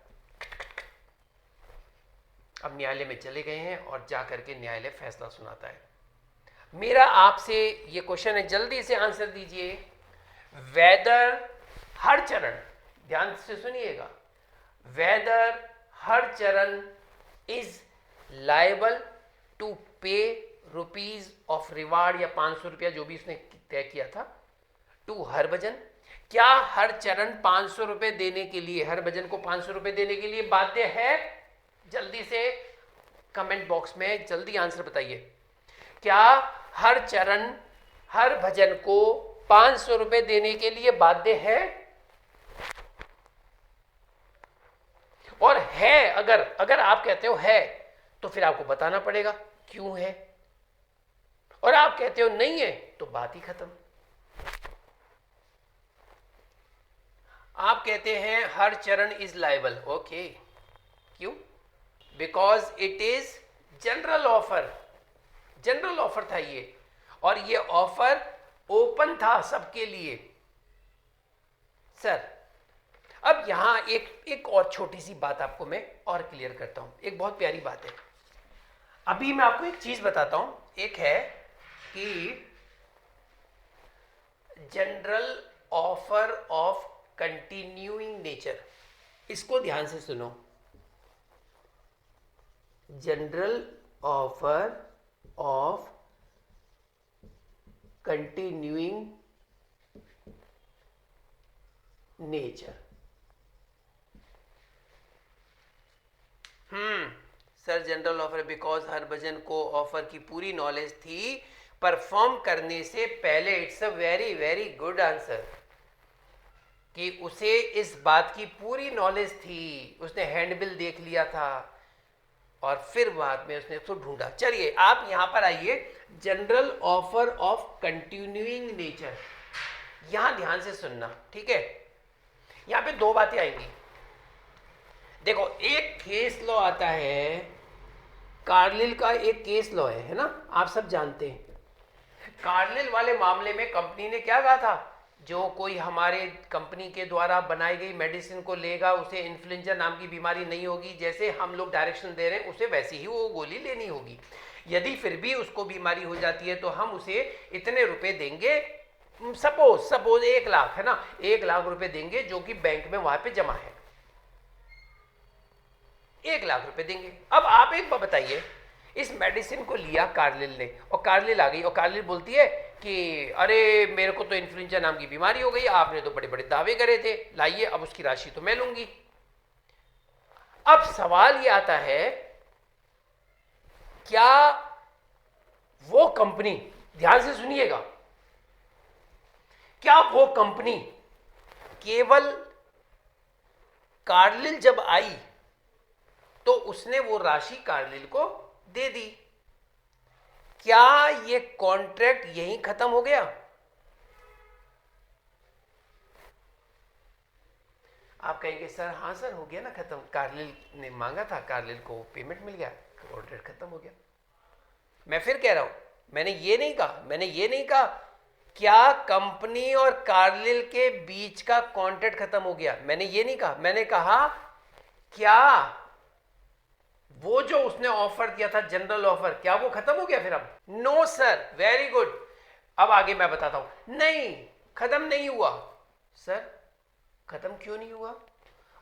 अब न्यायालय में चले गए हैं और जाकर के न्यायालय फैसला सुनाता है। मेरा आपसे ये क्वेश्चन है, जल्दी से आंसर दीजिए। वेदर हरचरण, ध्यान से सुनिएगा, whether Harcharan is liable to pay rupees of reward या 500 रुपया जो भी उसने तय किया था टू हरभजन। क्या हरचरण 500 रुपए देने के लिए, हरभजन को 500 रुपए देने के लिए बाध्य है? जल्दी से कमेंट बॉक्स में जल्दी आंसर बताइए। क्या हरचरण हरभजन को 500 रुपए देने के लिए बाध्य है? और है, अगर आप कहते हो है तो फिर आपको बताना पड़ेगा क्यों है, और आप कहते हो नहीं है तो बात ही खत्म। आप कहते हैं हर चरण इज लायबल, ओके, क्यों? Because it is general offer, general offer था ये, और ये ऑफर ओपन था सबके लिए। सर अब यहां एक और छोटी सी बात आपको मैं और क्लियर करता हूं, एक बहुत प्यारी बात है। अभी मैं आपको एक चीज बताता हूं, एक है कि general offer of continuing nature, इसको ध्यान से सुनो। General offer of continuing nature. Sir general offer because Harbhajan को ऑफर की पूरी नॉलेज थी परफॉर्म करने से पहले। It's a very very good answer कि उसे इस बात की पूरी नॉलेज थी, उसने हैंडबिल देख लिया था और फिर बाद में उसने उसको ढूंढा। चलिए आप यहां पर आइए, general offer of continuing nature, यहां ध्यान से सुनना, ठीक है। यहां पे दो बातें आएंगी। देखो, एक केस लॉ आता है, कार्लिल का एक केस लॉ है ना, आप सब जानते हैं। कार्लिल वाले मामले में कंपनी ने क्या कहा था, जो कोई हमारे कंपनी के द्वारा बनाई गई मेडिसिन को लेगा उसे इन्फ्लुएंजा नाम की बीमारी नहीं होगी, जैसे हम लोग डायरेक्शन दे रहे हैं उसे वैसी ही वो गोली लेनी होगी। यदि फिर भी उसको बीमारी हो जाती है तो हम उसे इतने रुपए देंगे, सपोज 1 लाख है ना, 1 लाख रुपए देंगे जो कि बैंक में वहां पे जमा है, 1 लाख रुपए देंगे। अब आप एक बात बताइए, इस मेडिसिन को लिया कार्लिल ने और कार्लिल आ गई और कार्लिल बोलती है कि अरे मेरे को तो इन्फ्लुएंजा नाम की बीमारी हो गई, आपने तो बड़े बड़े दावे करे थे, लाइए अब उसकी राशि तो मैं लूंगी। अब सवाल ये आता है, क्या वो कंपनी, ध्यान से सुनिएगा, क्या वो कंपनी केवल कार्लिल जब आई तो उसने वो राशि कार्लिल को दे दी? क्या ये कॉन्ट्रैक्ट यहीं खत्म हो गया? आप कहेंगे सर हाँ सर हो गया ना खत्म, कार्लिल ने मांगा था, कार्लिल को पेमेंट मिल गया, कॉन्ट्रैक्ट खत्म हो गया। मैं फिर कह रहा हूं, मैंने ये नहीं कहा क्या कंपनी और कार्लिल के बीच का कॉन्ट्रैक्ट खत्म हो गया, मैंने ये नहीं कहा। मैंने कहा क्या वो जो उसने ऑफर दिया था जनरल ऑफर, क्या वो खत्म हो गया फिर अब? No sir, very good. अब आगे मैं बताता हूं। नहीं, खत्म नहीं हुआ। सर खत्म क्यों नहीं हुआ?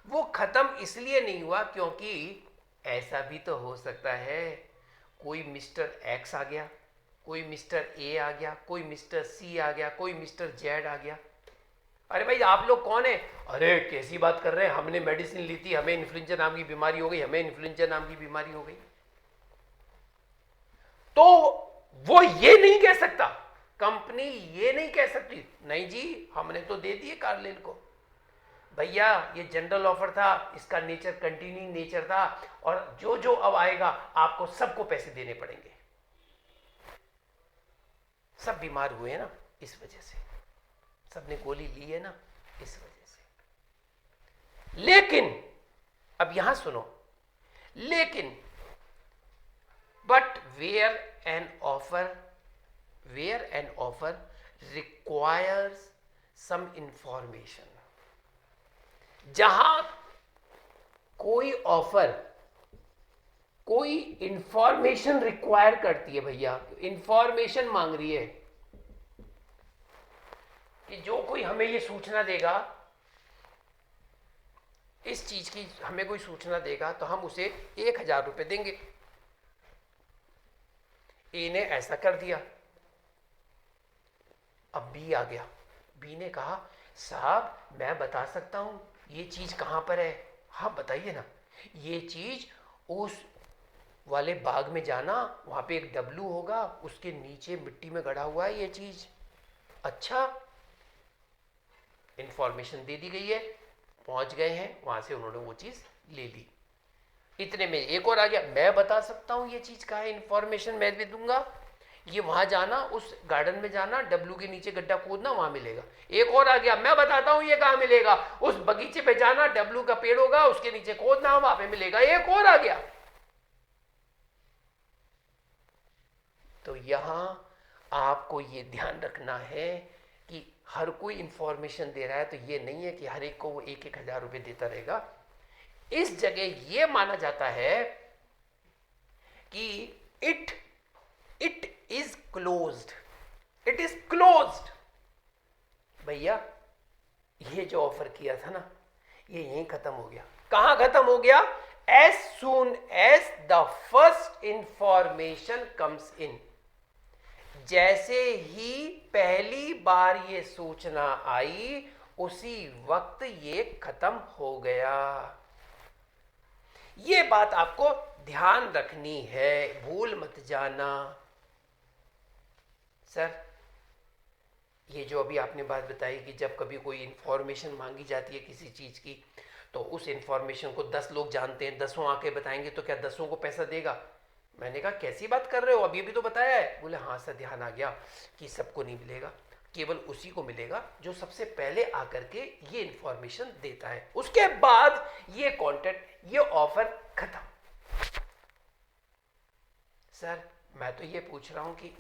वो खत्म इसलिए नहीं हुआ क्योंकि ऐसा भी तो हो सकता है कोई मिस्टर एक्स आ गया, कोई मिस्टर ए आ गया, कोई मिस्टर सी आ गया, कोई मिस्टर जेड आ गया। अरे भाई आप लोग कौन है? अरे कैसी बात कर रहे हैं, हमने मेडिसिन ली थी, हमें इन्फ्लुएंजा नाम की बीमारी हो गई, हमें इन्फ्लुएंजा नाम की बीमारी हो गई। तो वो ये नहीं कह सकता, कंपनी ये नहीं कह सकती नहीं जी हमने तो दे दिए कार्लिल को, भैया ये जनरल ऑफर था, इसका नेचर कंटिन्यूइंग नेचर था, और जो जो अब आएगा आपको सबको पैसे देने पड़ेंगे। सब बीमार हुए हैं ना इस वजह से, सबने गोली ली है ना इस वजह से। लेकिन अब यहां सुनो, लेकिन but where an offer requires some information, जहां कोई ऑफर कोई इंफॉर्मेशन रिक्वायर करती है, भैया इंफॉर्मेशन मांग रही है कि जो कोई हमें ये सूचना देगा, इस चीज की हमें कोई सूचना देगा तो हम उसे 1,000 रुपए देंगे। ए ने ऐसा कर दिया, अब बी आ गया, बी ने कहा साहब मैं बता सकता हूं ये चीज कहां पर है। हाँ बताइए ना, ये चीज उस वाले बाग में जाना, वहां पे एक डब्लू होगा, उसके नीचे मिट्टी में गड़ा हुआ है ये चीज। अच्छा, इंफॉर्मेशन दे दी गई है, पहुंच गए हैं वहां से, उन्होंने वो चीज ले ली। इतने में एक और आ गया, मैं बता सकता हूं ये चीज कहां है, इंफॉर्मेशन मैं भी दूंगा, ये वहां जाना, उस गार्डन में जाना, डब्लू के नीचे गड्ढा खोदना, वहां मिलेगा। एक और आ गया, मैं बताता हूं ये कहां मिलेगा, उस बगीचे पे जाना, डब्लू का पेड़ होगा, उसके नीचे खोदना, वहां पे मिलेगा। एक और आ गया। तो यहां आपको ये ध्यान रखना है कि हर कोई इंफॉर्मेशन दे रहा है तो ये नहीं है कि हर एक को वो 1,000 रुपए देता रहेगा। इस जगह ये माना जाता है कि it is closed, it is closed. भैया ये जो ऑफर किया था ना, ये यहीं खत्म हो गया। कहां खत्म हो गया? As soon as the first information comes in, जैसे ही पहली बार ये सूचना आई उसी वक्त ये खत्म हो गया। ये बात आपको ध्यान रखनी है, भूल मत जाना। सर ये जो अभी आपने बात बताई कि जब कभी कोई इंफॉर्मेशन मांगी जाती है किसी चीज की, तो उस इंफॉर्मेशन को 10 लोग जानते हैं, 10 आके बताएंगे, तो क्या 10 को पैसा देगा? मैंने कहा कैसी बात कर रहे हो, अभी भी तो बताया है। बोले हाँ सर ध्यान आ गया कि सबको नहीं मिलेगा, केवल उसी को मिलेगा जो सबसे पहले आकर के ये इंफॉर्मेशन देता है, उसके बाद ये कॉन्ट्रैक्ट, ये ऑफर खत्म। सर मैं तो ये पूछ रहा हूं कि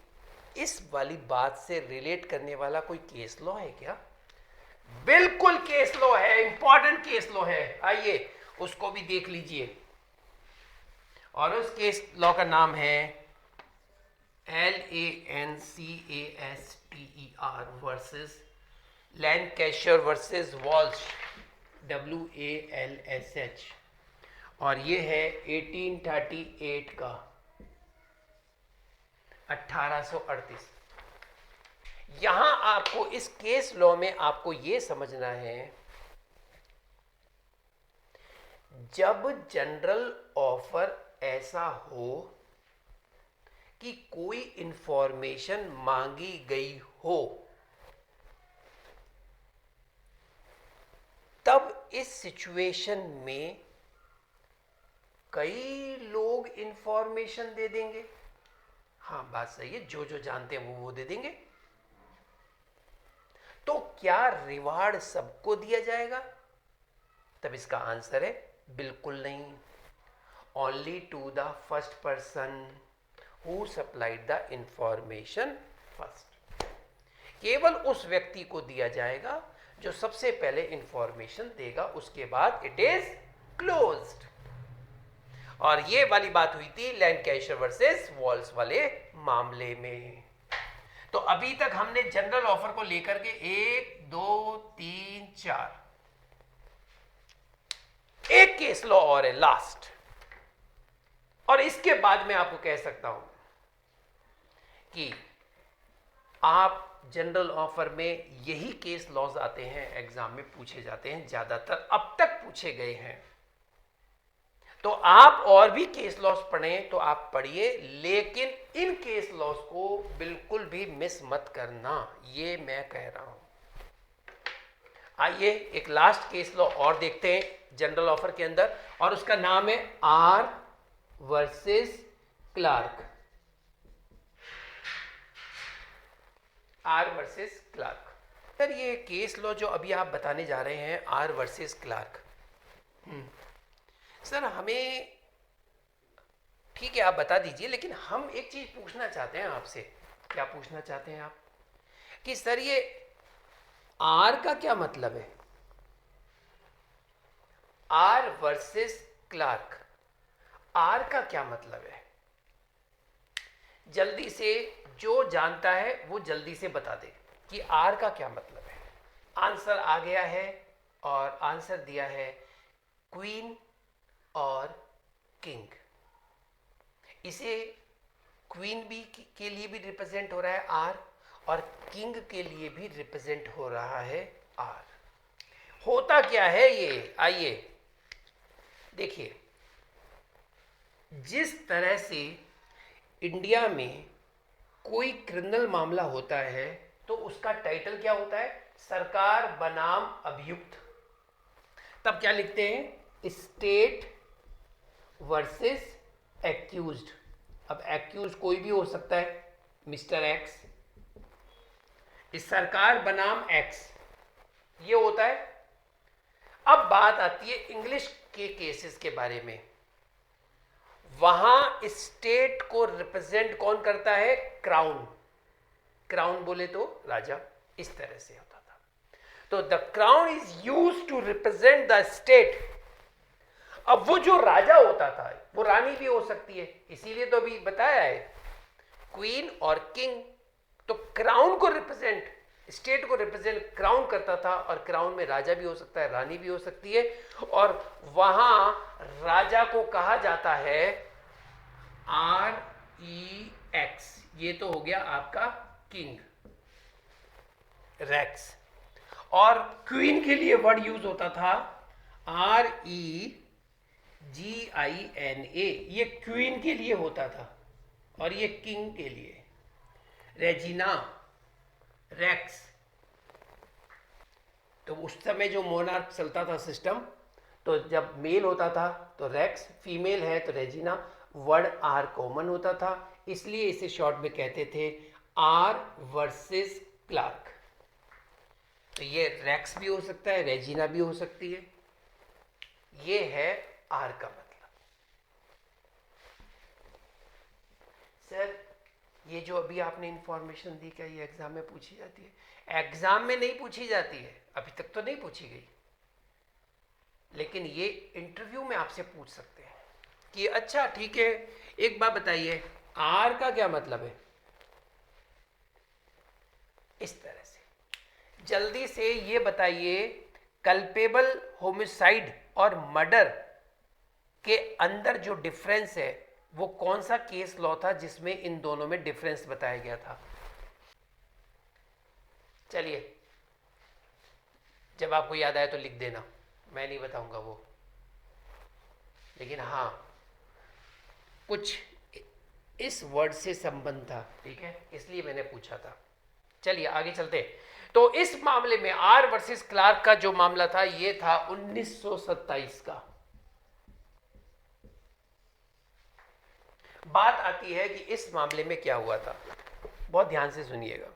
इस वाली बात से रिलेट करने वाला कोई केस लॉ है क्या? बिल्कुल केस लॉ है, इंपॉर्टेंट केस लॉ है, आइए उसको भी देख लीजिए। और उस केस लॉ का नाम है LANCASTER versus Lancashire versus Walsh, WALSH, और ये है 1838 का, 1838। यहां आपको इस केस लॉ में आपको यह समझना है, जब जनरल ऑफर ऐसा हो कि कोई इंफॉर्मेशन मांगी गई हो, तब इस सिचुएशन में कई लोग इंफॉर्मेशन दे देंगे। हाँ बात सही है, जो जो जानते हैं वो दे देंगे। तो क्या रिवार्ड सबको दिया जाएगा? तब इसका आंसर है बिल्कुल नहीं। Only to the first person who supplied the information first. केवल उस व्यक्ति को दिया जाएगा जो सबसे पहले इंफॉर्मेशन देगा, उसके बाद इट इज क्लोज्ड। और ये वाली बात हुई थी लैंडकैशर वर्सेस वॉल्स वाले मामले में। तो अभी तक हमने जनरल ऑफर को लेकर के 1 2 3 4 एक केस लॉ और है लास्ट, और इसके बाद मैं आपको कह सकता हूं कि आप जनरल ऑफर में यही केस लॉज आते हैं, एग्जाम में पूछे जाते हैं, ज्यादातर अब तक पूछे गए हैं। तो आप और भी केस लॉस पढ़ें तो आप पढ़िए, लेकिन इन केस लॉस को बिल्कुल भी मिस मत करना, ये मैं कह रहा हूं। आइए एक लास्ट केस लॉ और देखते हैं जनरल ऑफर के अंदर, और उसका नाम है R versus Clarke. R versus Clarke. Sir ये केस लॉ जो अभी आप बताने जा रहे हैं, आर वर्सेस क्लार्क, सर हमें ठीक है आप बता दीजिए, लेकिन हम एक चीज पूछना चाहते हैं आपसे। क्या पूछना चाहते हैं आप? कि सर ये आर का क्या मतलब है? आर वर्सेस क्लार्क, आर का क्या मतलब है? जल्दी से जो जानता है वो जल्दी से बता दे कि आर का क्या मतलब है। आंसर आ गया है, और आंसर दिया है क्वीन और किंग। इसे क्वीन भी के लिए भी रिप्रेजेंट हो रहा है आर, और किंग के लिए भी रिप्रेजेंट हो रहा है आर। होता क्या है ये, आइए देखिए। जिस तरह से इंडिया में कोई क्रिमिनल मामला होता है तो उसका टाइटल क्या होता है? सरकार बनाम अभियुक्त। तब क्या लिखते हैं? State versus accused. अब एक्यूज कोई भी हो सकता है, मिस्टर एक्स। इस सरकार बनाम एक्स ये होता है। अब बात आती है इंग्लिश के केसेस के बारे में। वहां स्टेट को रिप्रेजेंट कौन करता है? क्राउन। क्राउन बोले तो राजा, इस तरह से होता था। तो the crown is used to represent the state. अब वो जो राजा होता था वो रानी भी हो सकती है, इसीलिए तो अभी बताया है क्वीन और किंग। तो क्राउन को रिप्रेजेंट, स्टेट को रिप्रेजेंट क्राउन करता था, और क्राउन में राजा भी हो सकता है, रानी भी हो सकती है। और वहां राजा को कहा जाता है आर ई एक्स। ये तो हो गया आपका किंग, रेक्स। और क्वीन के लिए वर्ड यूज होता था R E ji I N A. ये क्वीन के लिए होता था, और ये किंग के लिए रेजिना, रेक्स। तो उस समय जो मोनार्क चलता था सिस्टम, तो जब मेल होता था तो रेक्स, फीमेल है तो रेजिना। वर्ड आर कॉमन होता था, इसलिए इसे शॉर्ट में कहते थे आर वर्सेस क्लार्क। तो ये रेक्स भी हो सकता है, रेजिना भी हो सकती है। ये है आर का मतलब। सर ये जो अभी आपने इंफॉर्मेशन दी, क्या ये एग्जाम में पूछी जाती है? एग्जाम में नहीं पूछी जाती है, अभी तक तो नहीं पूछी गई, लेकिन ये इंटरव्यू में आपसे पूछ सकते हैं कि अच्छा ठीक है, एक बात बताइए आर का क्या मतलब है? इस तरह से जल्दी से ये बताइए, कल्पेबल होमिसाइड और मर्डर के अंदर जो डिफरेंस है वो कौन सा केस लॉ था जिसमें इन दोनों में डिफरेंस बताया गया था? चलिए जब आपको याद आए तो लिख देना, मैं नहीं बताऊंगा वो, लेकिन हाँ कुछ इस वर्ड से संबंध था, ठीक है, इसलिए मैंने पूछा था। चलिए आगे चलते हैं। तो इस मामले में आर वर्सेस क्लार्क का जो मामला था ये था 1927 का। बात आती है कि इस मामले में क्या हुआ था, बहुत ध्यान से सुनिएगा।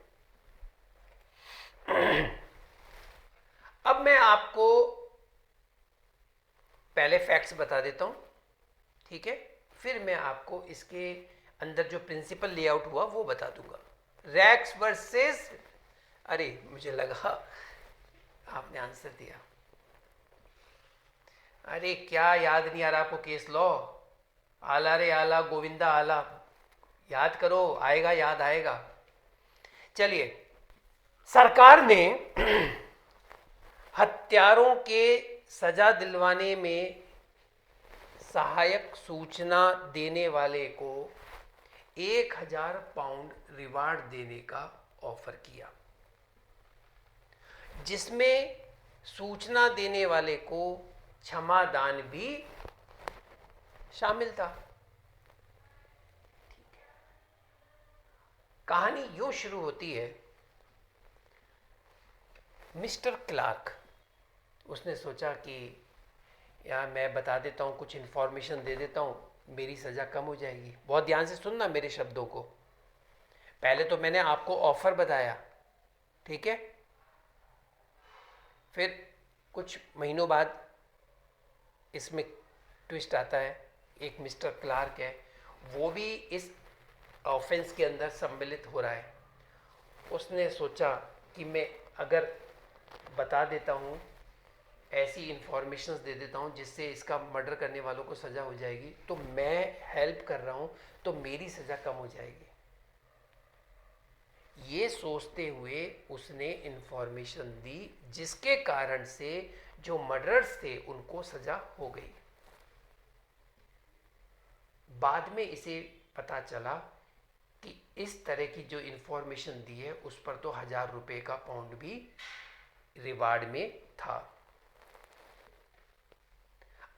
अब मैं आपको पहले फैक्ट्स बता देता हूं, ठीक है, फिर मैं आपको इसके अंदर जो प्रिंसिपल लेआउट हुआ वो बता दूंगा। रैक्स वर्सेस, अरे मुझे लगा आपने आंसर दिया। अरे क्या याद नहीं आ रहा आपको केस लॉ? आला रे आला गोविंदा आला, याद करो, आएगा, याद आएगा। चलिए, सरकार ने हत्यारों के सजा दिलवाने में सहायक सूचना देने वाले को 1000 पाउंड रिवार्ड देने का ऑफर किया, जिसमें सूचना देने वाले को क्षमादान भी शामिल था। कहानी यूं शुरू होती है। मिस्टर क्लार्क, उसने सोचा कि यार मैं बता देता हूँ, कुछ इन्फॉर्मेशन दे देता हूँ, मेरी सज़ा कम हो जाएगी। बहुत ध्यान से सुनना मेरे शब्दों को। पहले तो मैंने आपको ऑफ़र बताया, ठीक है? फिर कुछ महीनों बाद इसमें ट्विस्ट आता है। एक मिस्टर क्लार्क है, वो भी इस ऑफेंस के अंदर सम्मिलित हो रहा है। उसने सोचा कि मैं अगर बता देता हूँ, ऐसी इंफॉर्मेशंस दे देता हूँ जिससे इसका मर्डर करने वालों को सज़ा हो जाएगी, तो मैं हेल्प कर रहा हूँ तो मेरी सज़ा कम हो जाएगी। ये सोचते हुए उसने इंफॉर्मेशन दी, जिसके कारण से जो मर्डरर्स थे उनको सज़ा हो गई। बाद में इसे पता चला कि इस तरह की जो इंफॉर्मेशन दी है उस पर तो 1000 रुपये का पाउंड भी रिवार्ड में था।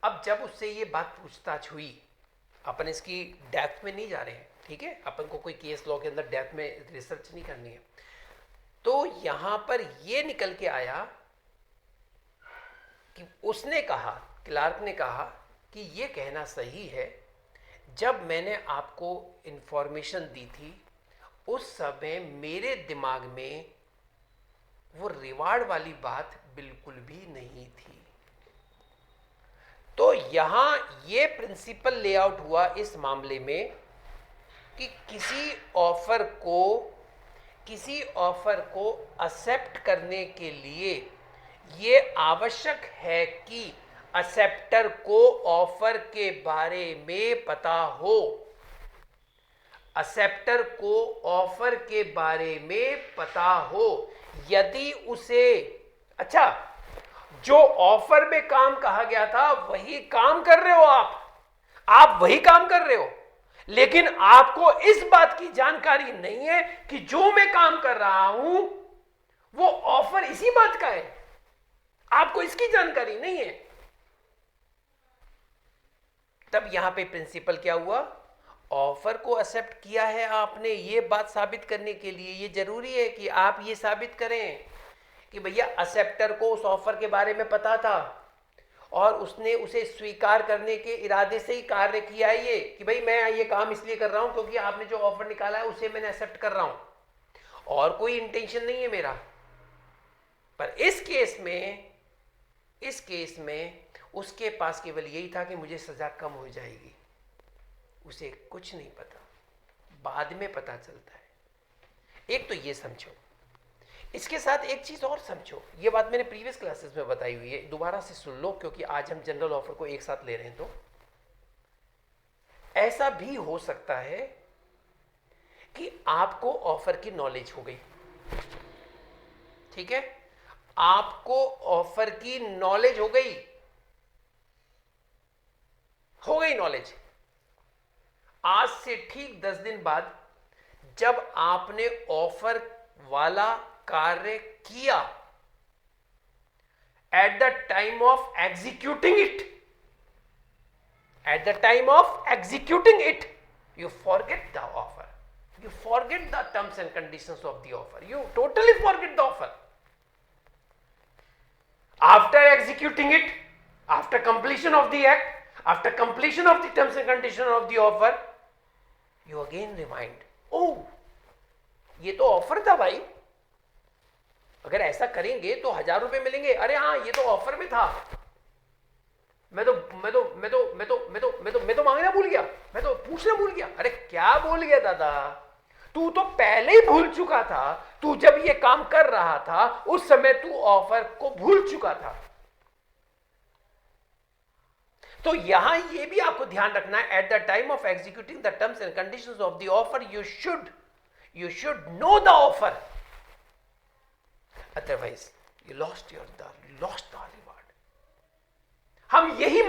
अब जब उससे ये बात पूछताछ हुई, अपन इसकी डेप्थ में नहीं जा रहे हैं, ठीक है? अपन को कोई केस लॉ के अंदर डेप्थ में रिसर्च नहीं करनी है। तो यहां पर ये निकल के आया कि उसने कहा, क्लार्क ने कहा कि ये कहना सही है, जब मैंने आपको इंफॉर्मेशन दी थी उस समय मेरे दिमाग में वो रिवार्ड वाली बात बिल्कुल भी नहीं थी। तो यहां ये प्रिंसिपल लेआउट हुआ इस मामले में कि किसी ऑफर को एक्सेप्ट करने के लिए ये आवश्यक है कि एक्सेप्टर को ऑफर के बारे में पता हो। एक्सेप्टर को ऑफर के बारे में पता हो। यदि उसे, अच्छा, जो ऑफर में काम कहा गया था वही काम कर रहे हो आप वही काम कर रहे हो, लेकिन आपको इस बात की जानकारी नहीं है कि जो मैं काम कर रहा हूं वो ऑफर इसी बात का है। आपको इसकी जानकारी नहीं है। तब यहां पे प्रिंसिपल क्या हुआ? ऑफर को एक्सेप्ट किया है आपने, ये बात साबित करने के लिए ये जरूरी है कि आप ये साबित करें कि भैया एक्सेप्टर को उस ऑफर के बारे में पता था और उसने उसे स्वीकार करने के इरादे से ही कार्य किया है। ये कि भाई मैं ये काम इसलिए कर रहा हूं क्योंकि आपने जो ऑफर निकाला है उसे मैंने एक्सेप्ट कर रहा हूं और कोई इंटेंशन नहीं है मेरा। पर इस केस में उसके पास केवल यही था कि मुझे सजा कम हो जाएगी। उसे कुछ नहीं पता, बाद में पता चलता है। एक तो ये समझो, इसके साथ एक चीज और समझो। ये बात मैंने प्रीवियस क्लासेस में बताई हुई है, दोबारा से सुन लो क्योंकि आज हम जनरल ऑफर को एक साथ ले रहे हैं। तो ऐसा भी हो सकता है कि आपको ऑफर की नॉलेज हो गई, ठीक है? आपको ऑफर की नॉलेज हो गई नॉलेज। आज से ठीक 10 दिन बाद जब आपने ऑफर वाला कार्य किया, at the time of executing it, you forget the offer, you forget the terms and conditions of the offer, you totally forget the offer. After executing it, after completion of the act, after completion of the terms and conditions of the offer, you again remind, oh, ये तो offer था भाई, अगर ऐसा करेंगे तो 1000 रुपए मिलेंगे। अरे हाँ, ये तो ऑफर में था। मैं तो मांगना भूल गया, मैं तो पूछना भूल गया। अरे क्या भूल गया दादा, तू तो पहले ही भूल चुका था। तू जब ये काम कर रहा था उस समय तू ऑफर को भूल चुका था। तो यहां ये भी आपको ध्यान रखना है, at the time of executing the terms and conditions of the offer you should know the offer, otherwise you lost the reward. हम यही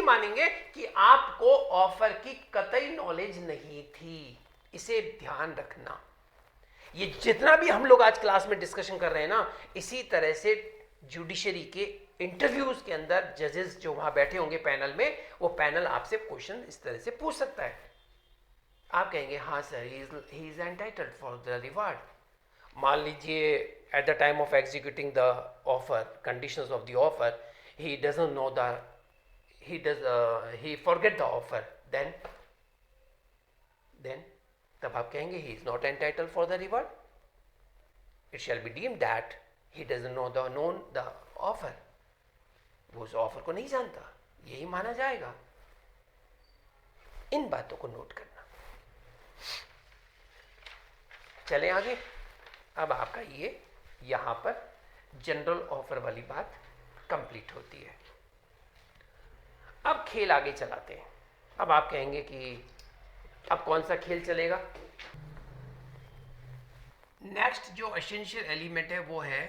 मानेंगे कि आपको ऑफर की कतई नॉलेज नहीं थी। इसे ध्यान रखना। ये जितना भी हम लोग आज क्लास में डिस्कशन कर रहे हैं ना, इसी तरह से जुडिशरी के इंटरव्यूज के अंदर जजेस जो वहां बैठे होंगे पैनल में, वो पैनल आपसे क्वेश्चन इस तरह से पूछ सकता है। आप कहेंगे हाँ sir, he is entitled for the reward. मान लीजिए at the time of executing the offer, conditions of the offer, he doesn't know he forget the offer, then तब आप कहेंगे he is not entitled for the reward. It shall be deemed that he doesn't know the offer. वो उस offer को नहीं जानता, यही माना जाएगा। इन बातों को नोट करना। चलें आगे। अब आपका ये यहां पर जनरल ऑफर वाली बात कंप्लीट होती है। अब खेल आगे चलाते हैं। अब आप कहेंगे कि अब कौन सा खेल चलेगा। नेक्स्ट जो एसेंशियल एलिमेंट है वो है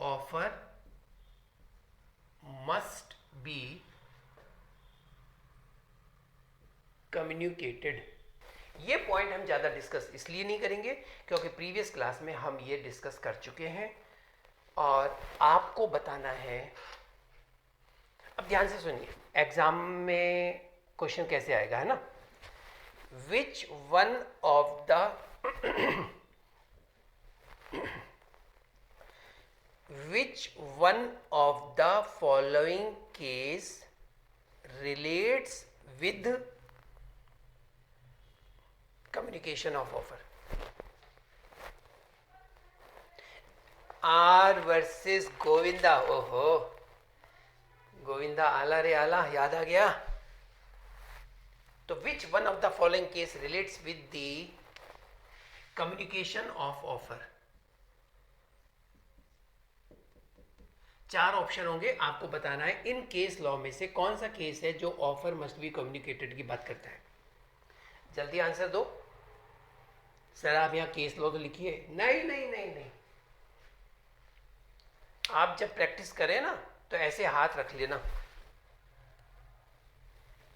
ऑफर मस्ट बी कम्युनिकेटेड। ये पॉइंट हम ज्यादा डिस्कस इसलिए नहीं करेंगे क्योंकि प्रीवियस क्लास में हम ये डिस्कस कर चुके हैं और आपको बताना है। अब ध्यान से सुनिए, एग्जाम में क्वेश्चन कैसे आएगा, है ना। विच one of the following case relates with communication of offer. R versus Govinda. ओहो, गोविंदा आला रे आला, याद आ गया। तो विच one of the following case relates with the communication of offer. 4 option होंगे, आपको बताना है इन केस लॉ में से कौन सा केस है जो ऑफर मस्ट बी कम्युनिकेटेड की बात करता है। जल्दी आंसर दो। सर आप यहां केस लॉ तो लिखिए। नहीं नहीं नहीं नहीं, आप जब प्रैक्टिस करें ना तो ऐसे हाथ रख लेना।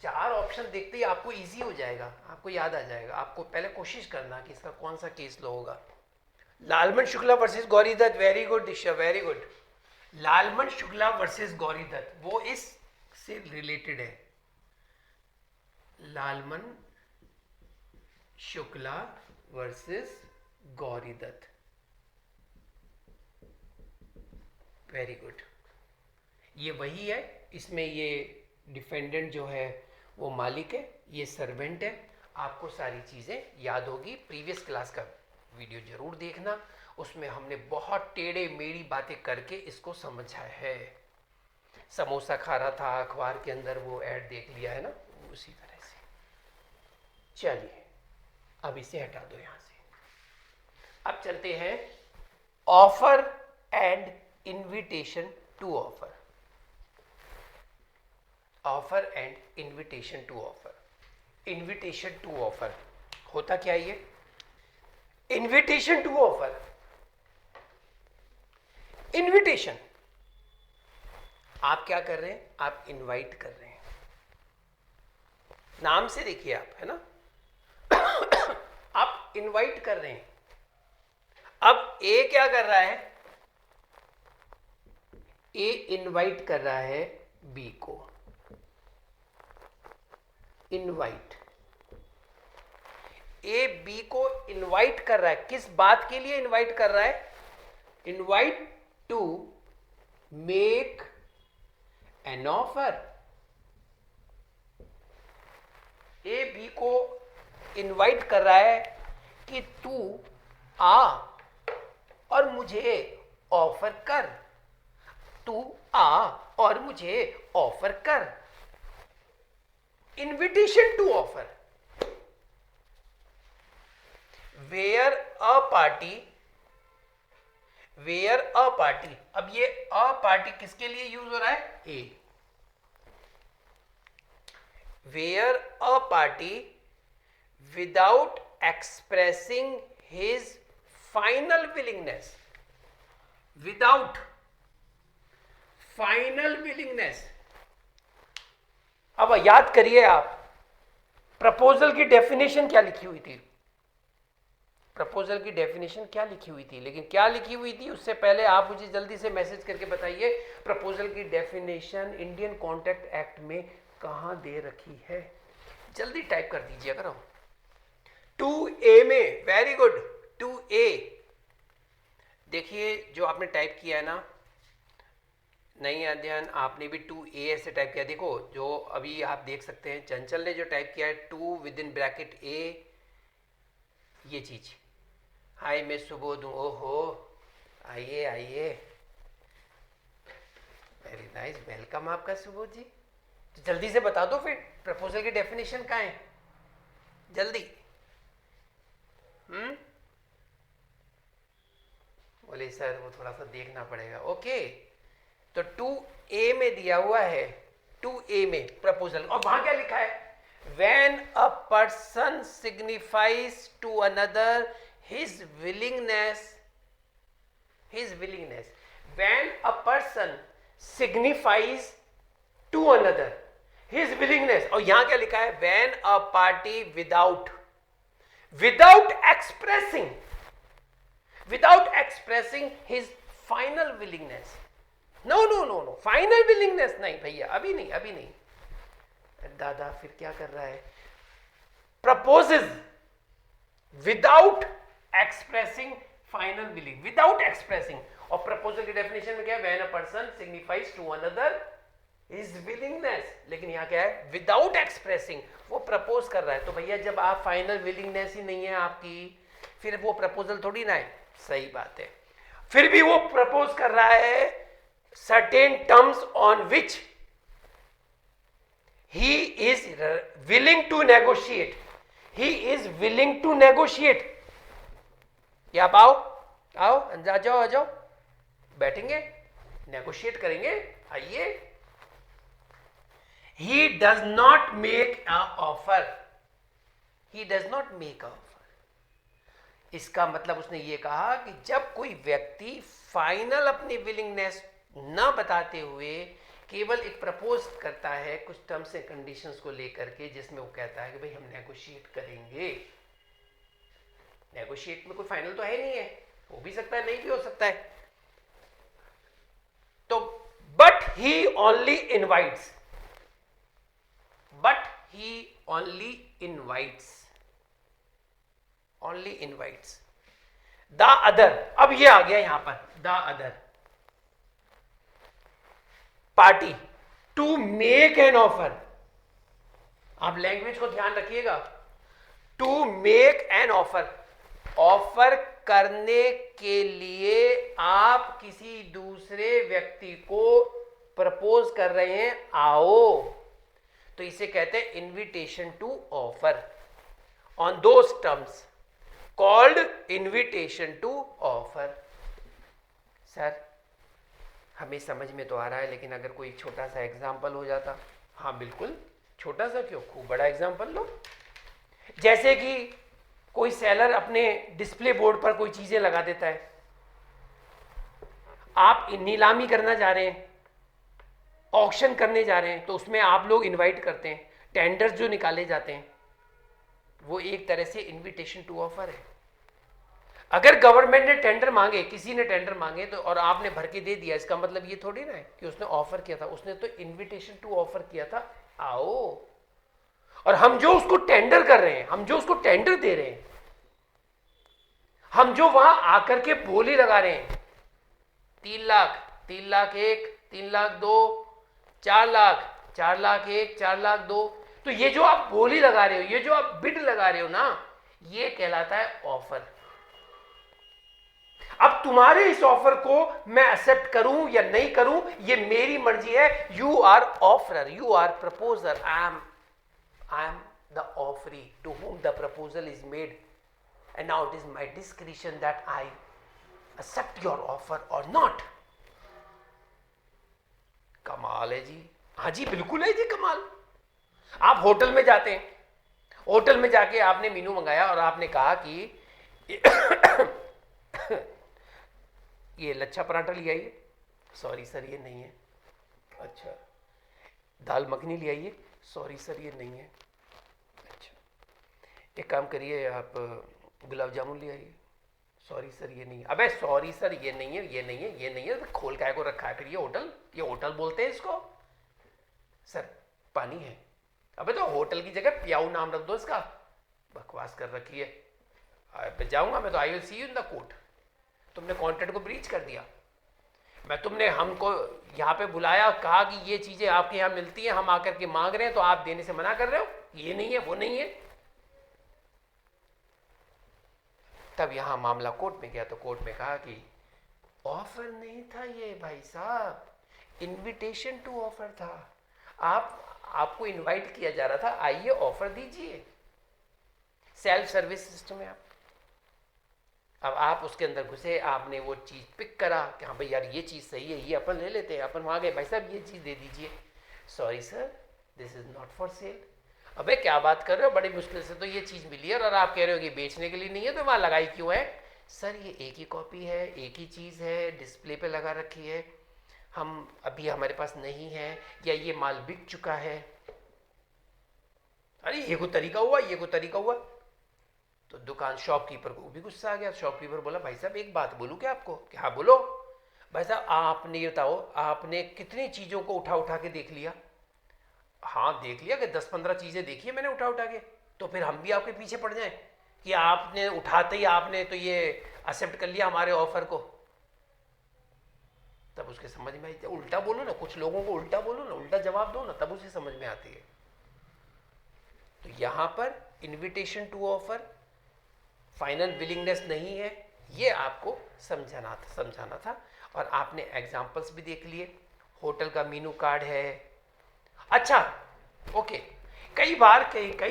4 ऑप्शन देखते ही आपको इजी हो जाएगा, आपको याद आ जाएगा। आपको पहले कोशिश करना कि इसका कौन सा केस लो होगा। Lalman Shukla versus Gauri Dutt. Very good Disha, very good. Lalman Shukla versus Gauri Dutt, वो इस से रिलेटेड है। Lalman Shukla versus Gauri Dutt, very good. ये वही है, इसमें ये डिफेंडेंट जो है वो मालिक है, ये सर्वेंट है। आपको सारी चीज़ें याद होगी। प्रीवियस क्लास का वीडियो जरूर देखना, उसमें हमने बहुत टेढ़े मेढ़ी बातें करके इसको समझा है। समोसा खा रहा था अखबार के अंदर, वो ऐड देख लिया है ना, उसी तरह से। चलिए अब इसे हटा दो यहाँ से। अब चलते हैं offer and invitation to offer. Offer and invitation to offer. Invitation to offer होता क्या है ये? इन्विटेशन टू ऑफर, इन्विटेशन आप क्या कर रहे हैं? आप इनवाइट कर रहे हैं। नाम से देखिए आप, है ना आप इनवाइट कर रहे हैं। अब ए क्या कर रहा है? ए इनवाइट कर रहा है बी को। इनवाइट, ए बी को इनवाइट कर रहा है। किस बात के लिए इनवाइट कर रहा है? Invite to make an offer. A B को इनवाइट कर रहा है कि तू आ और मुझे ऑफर कर। तू आ और मुझे ऑफर कर, invitation to offer. Where a party, where a party, अब ये अ पार्टी किसके लिए यूज हो रहा है? A. Where a party without expressing his final willingness, without final willingness. अब याद करिए आप, प्रपोजल की डेफिनेशन क्या लिखी हुई थी? प्रपोजल की डेफिनेशन क्या लिखी हुई थी? लेकिन क्या लिखी हुई थी उससे पहले आप मुझे जल्दी से मैसेज करके बताइए, प्रपोजल की डेफिनेशन इंडियन कॉन्ट्रैक्ट एक्ट में कहां दे रखी है? जल्दी टाइप कर दीजिए करो। 2A में, वेरी गुड, 2A। देखिए जो आपने टाइप किया है ना, नई अध्ययन, आपने भी 2A ऐसे टाइप किया। देखो जो अभी आप देख सकते हैं, चंचल ने जो टाइप किया है 2 विद इन ब्रैकेट A, ये चीज। हाय मैं सुबोध हूँ, ओहो आइए आइए, वेरी नाइस, वेलकम आपका सुबोध जी। तो जल्दी से बता दो फिर प्रपोजल की डेफिनेशन कहाँ है, जल्दी। बोले सर वो थोड़ा सा देखना पड़ेगा। ओके, तो 2A में दिया हुआ है, 2A में प्रपोजल, और वहां क्या लिखा है? When a person signifies to another his willingness, when a person signifies to another his willingness, और यहां क्या लिखा है? When a party without expressing his final willingness, no, final willingness नहीं भैया, अभी नहीं। दादा फिर क्या कर रहा है? Proposes without expressing final willing, without expressing. और प्रपोजल की डेफिनेशन में क्या है? When a person signifies to another his willingness, लेकिन यहां क्या है? विदाउट एक्सप्रेसिंग, वो प्रपोज कर रहा है। तो भैया जब आप फाइनल विलिंगनेस ही नहीं है आपकी, फिर वो प्रपोजल थोड़ी ना है। सही बात है, फिर भी वो प्रपोज कर रहा है certain terms on which he is willing to negotiate, क्या आओ आ जाओ, बैठेंगे, नेगोशिएट करेंगे, आइए। he does not make a offer, इसका मतलब उसने ये कहा कि जब कोई व्यक्ति फाइनल अपनी विलिंगनेस न बताते हुए केवल एक प्रपोज करता है कुछ टर्म्स एंड कंडीशंस को लेकर के, जिसमें वो कहता है कि भाई हम नेगोशिएट करेंगे। नेगोशिएट में कोई फाइनल तो है नहीं है, हो भी सकता है नहीं भी हो सकता है। तो but he only invites the other. अब ये आ गया यहां पर, the other party to make an offer. आप लैंग्वेज को ध्यान रखिएगा, टू मेक एन ऑफर करने के लिए आप किसी दूसरे व्यक्ति को प्रपोज कर रहे हैं, आओ, तो इसे कहते हैं invitation to offer, on those terms called invitation to offer. Sir हमें समझ में तो आ रहा है, लेकिन अगर कोई छोटा सा एग्जाम्पल हो जाता। हाँ बिल्कुल, छोटा सा क्यों, खूब बड़ा एग्जाम्पल लो। जैसे कि कोई सेलर अपने डिस्प्ले बोर्ड पर कोई चीजें लगा देता है, आप नीलामी करना जा रहे हैं, ऑक्शन करने जा रहे हैं, तो उसमें आप लोग इनवाइट करते हैं, टेंडर्स जो निकाले जाते हैं, वो एक तरह से इनविटेशन टू ऑफर है। अगर गवर्नमेंट ने टेंडर मांगे, किसी ने टेंडर मांगे तो और आपने भर के दे दिया, इसका मतलब ये थोड़ी ना है कि उसने ऑफर किया था, उसने तो इनविटेशन टू ऑफर किया था, आओ। और हम जो उसको टेंडर कर रहे हैं, हम जो उसको टेंडर दे रहे हैं, हम जो वहां आकर के बोली लगा रहे हैं, 3 लाख 1, 3 लाख 2, 4 लाख 1, 4 लाख 2, तो ये जो आप बोली लगा रहे हो, ये जो आप बिड लगा रहे हो ना, ये कहलाता है ऑफर। अब तुम्हारे इस ऑफर को मैं एक्सेप्ट करूं या नहीं करूं ये मेरी मर्जी है. You are offeror, you are proposer, I am the offeree to whom the proposal is made, and now it is my discretion that I accept your offer or not. कमाल है जी. हाँ जी, बिल्कुल है जी कमाल. आप होटल में जाते हैं, होटल में जाके आपने मेनू मंगाया और आपने कहा कि ये लच्छा पराठा ले आइए. सॉरी सर ये नहीं है. अच्छा, दाल मखनी ले आइए. सॉरी सर ये नहीं है. अच्छा, एक काम करिए आप गुलाब जामुन ले आइए. सॉरी सर ये नहीं है. अबे सॉरी सर ये नहीं है, ये नहीं है, ये नहीं है, तो खोल काय को रखा है फिर. ये होटल बोलते हैं इसको. सर पानी है. अबे तो होटल की जगह प्याऊ नाम रख दो इसका. बकवास कर रखी है. मैं जाऊंगा मैं तो I will see you in the court. तुमने कॉन्ट्रैक्ट को ब्रीच कर दिया. तुमने हमको यहाँ पे बुलाया, कहा कि ये चीजें आपके यहाँ मिलती हैं, हम आकर के मांग रहे हैं तो आप देने से मना कर रहे हो. ये नहीं है, वो नहीं है. तब यहाँ मामला कोर्ट में गया तो कोर्ट में कहा कि ऑफर नहीं था ये भाई साहब, इनविटेशन टू ऑफर था. आपको इनवाइट किया जा रहा था, आइए ऑफर दीजिए. सेल्फ सर्विस सिस्टम है. अब आप उसके अंदर घुसे, आपने वो चीज़ पिक करा कि हाँ भाई यार ये चीज़ सही है, ये अपन ले लेते हैं. अपन वहाँ गए, भाई साहब ये चीज़ दे दीजिए. Sorry sir this is not for sale. अबे क्या बात कर रहे हो, बड़ी मुश्किल से तो ये चीज़ मिली है और आप कह रहे हो कि बेचने के लिए नहीं है, तो वहाँ लगाई क्यों है. सर ये एक ही कॉपी है, एक ही चीज़ है, डिस्प्ले पे लगा रखी है, हम अभी हमारे पास नहीं है, या ये माल बिक चुका है. अरे ये कोई तरीका हुआ, ये कोई तरीका हुआ. तो दुकान शॉपकीपर को भी गुस्सा आ गया. शॉपकीपर बोला भाई साहब एक बात बोलूँ क्या आपको. कि हाँ बोलो. भाई साहब आपने ये बताओ, आपने कितनी चीज़ों को उठा उठा के देख लिया. हाँ देख लिया कि 10-15 चीज़ें देखी है मैंने उठा उठा के. तो फिर हम भी आपके पीछे पड़ जाएं कि आपने उठाते ही आपने तो ये एक्सेप्ट कर लिया हमारे ऑफर को. तब उसके समझ में आई. उल्टा बोलो ना, कुछ लोगों को उल्टा बोलो ना, उल्टा जवाब दो ना, तब उसे समझ में आती है. तो यहाँ पर invitation to offer, final willingness नहीं है, ये आपको समझाना था. और आपने एग्जाम्पल्स भी देख लिए. होटल का मेनू कार्ड है. अच्छा ओके. कई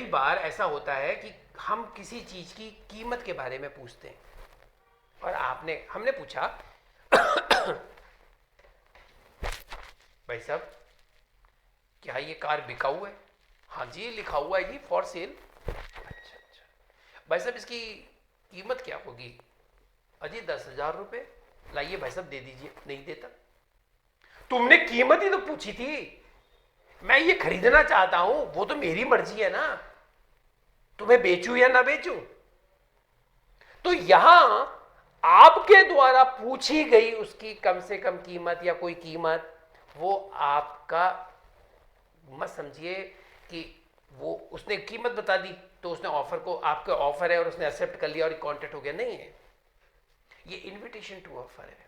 बार ऐसा होता है कि हम किसी चीज़ की कीमत के बारे में पूछते हैं और हमने पूछा भाई साहब क्या ये कार बिकाऊ है. हाँ जी लिखा हुआ है जी फॉर सेल. अच्छा. भाई साहब इसकी कीमत क्या होगी. अजी 10,000 रुपये. लाइए भाई साहब दे दीजिए. नहीं देता. तुमने कीमत ही तो पूछी थी. मैं ये खरीदना चाहता हूं, वो तो मेरी मर्जी है ना, तुम्हें बेचूं या ना बेचूं. तो यहां आपके द्वारा पूछी गई उसकी कम से कम कीमत या कोई कीमत, वो आपका मत समझिए कि वो उसने कीमत बता दी तो उसने ऑफर को, आपका ऑफर है और उसने एक्सेप्ट कर लिया और कॉन्ट्रैक्ट हो गया. नहीं है, ये इनविटेशन टू ऑफर है.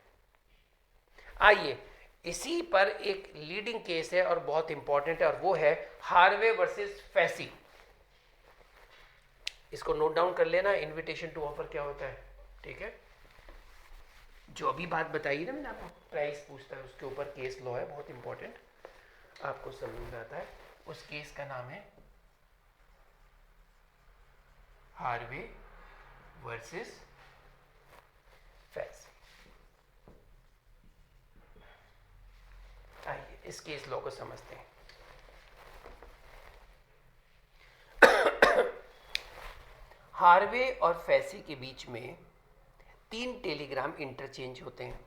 आइए इसी पर एक लीडिंग केस है और बहुत इंपॉर्टेंट है और वो है हार्वे वर्सेस फैसी. इसको नोट डाउन कर लेना. इनविटेशन टू ऑफर क्या होता है. ठीक है, जो अभी बात बताई ना मैंने आपको, प्राइस पूछता है उसके ऊपर केस लॉ है, बहुत इंपॉर्टेंट, आपको समझ में आता है. उस केस का नाम है हार्वे वर्सेस फैसी. आइए इस केस लॉ को समझते हैं. हार्वे और फैसी के बीच में 3 टेलीग्राम इंटरचेंज होते हैं.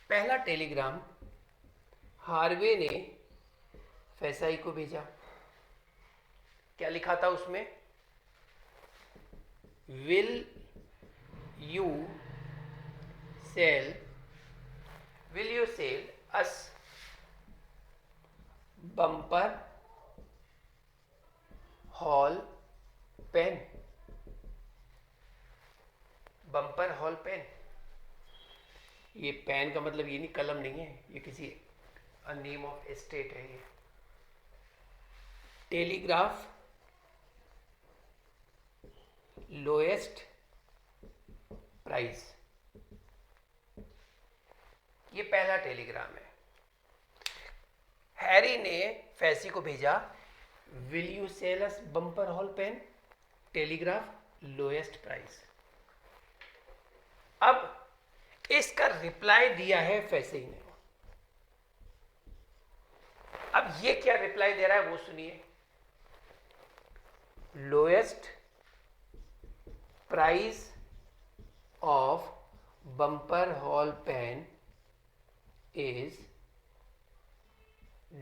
पहला टेलीग्राम हार्वे ने फैसाई को भेजा. क्या लिखा था उसमें. Will you sell us Bumper Hall Pen. Bumper Hall Pen, ये पेन का मतलब ये नहीं कलम नहीं है, ये किसी नेम ऑफ एस्टेट है. ये टेलीग्राफ लोएस्ट प्राइस। ये पहला टेलीग्राम है। हैरी ने फैसी को भेजा, will you sell us Bumper Hall Pen, telegraph lowest price. अब इसका रिप्लाई दिया है फैसी ने। अब ये क्या रिप्लाई दे रहा है वो सुनिए। Lowest price of Bumper Hall Pen is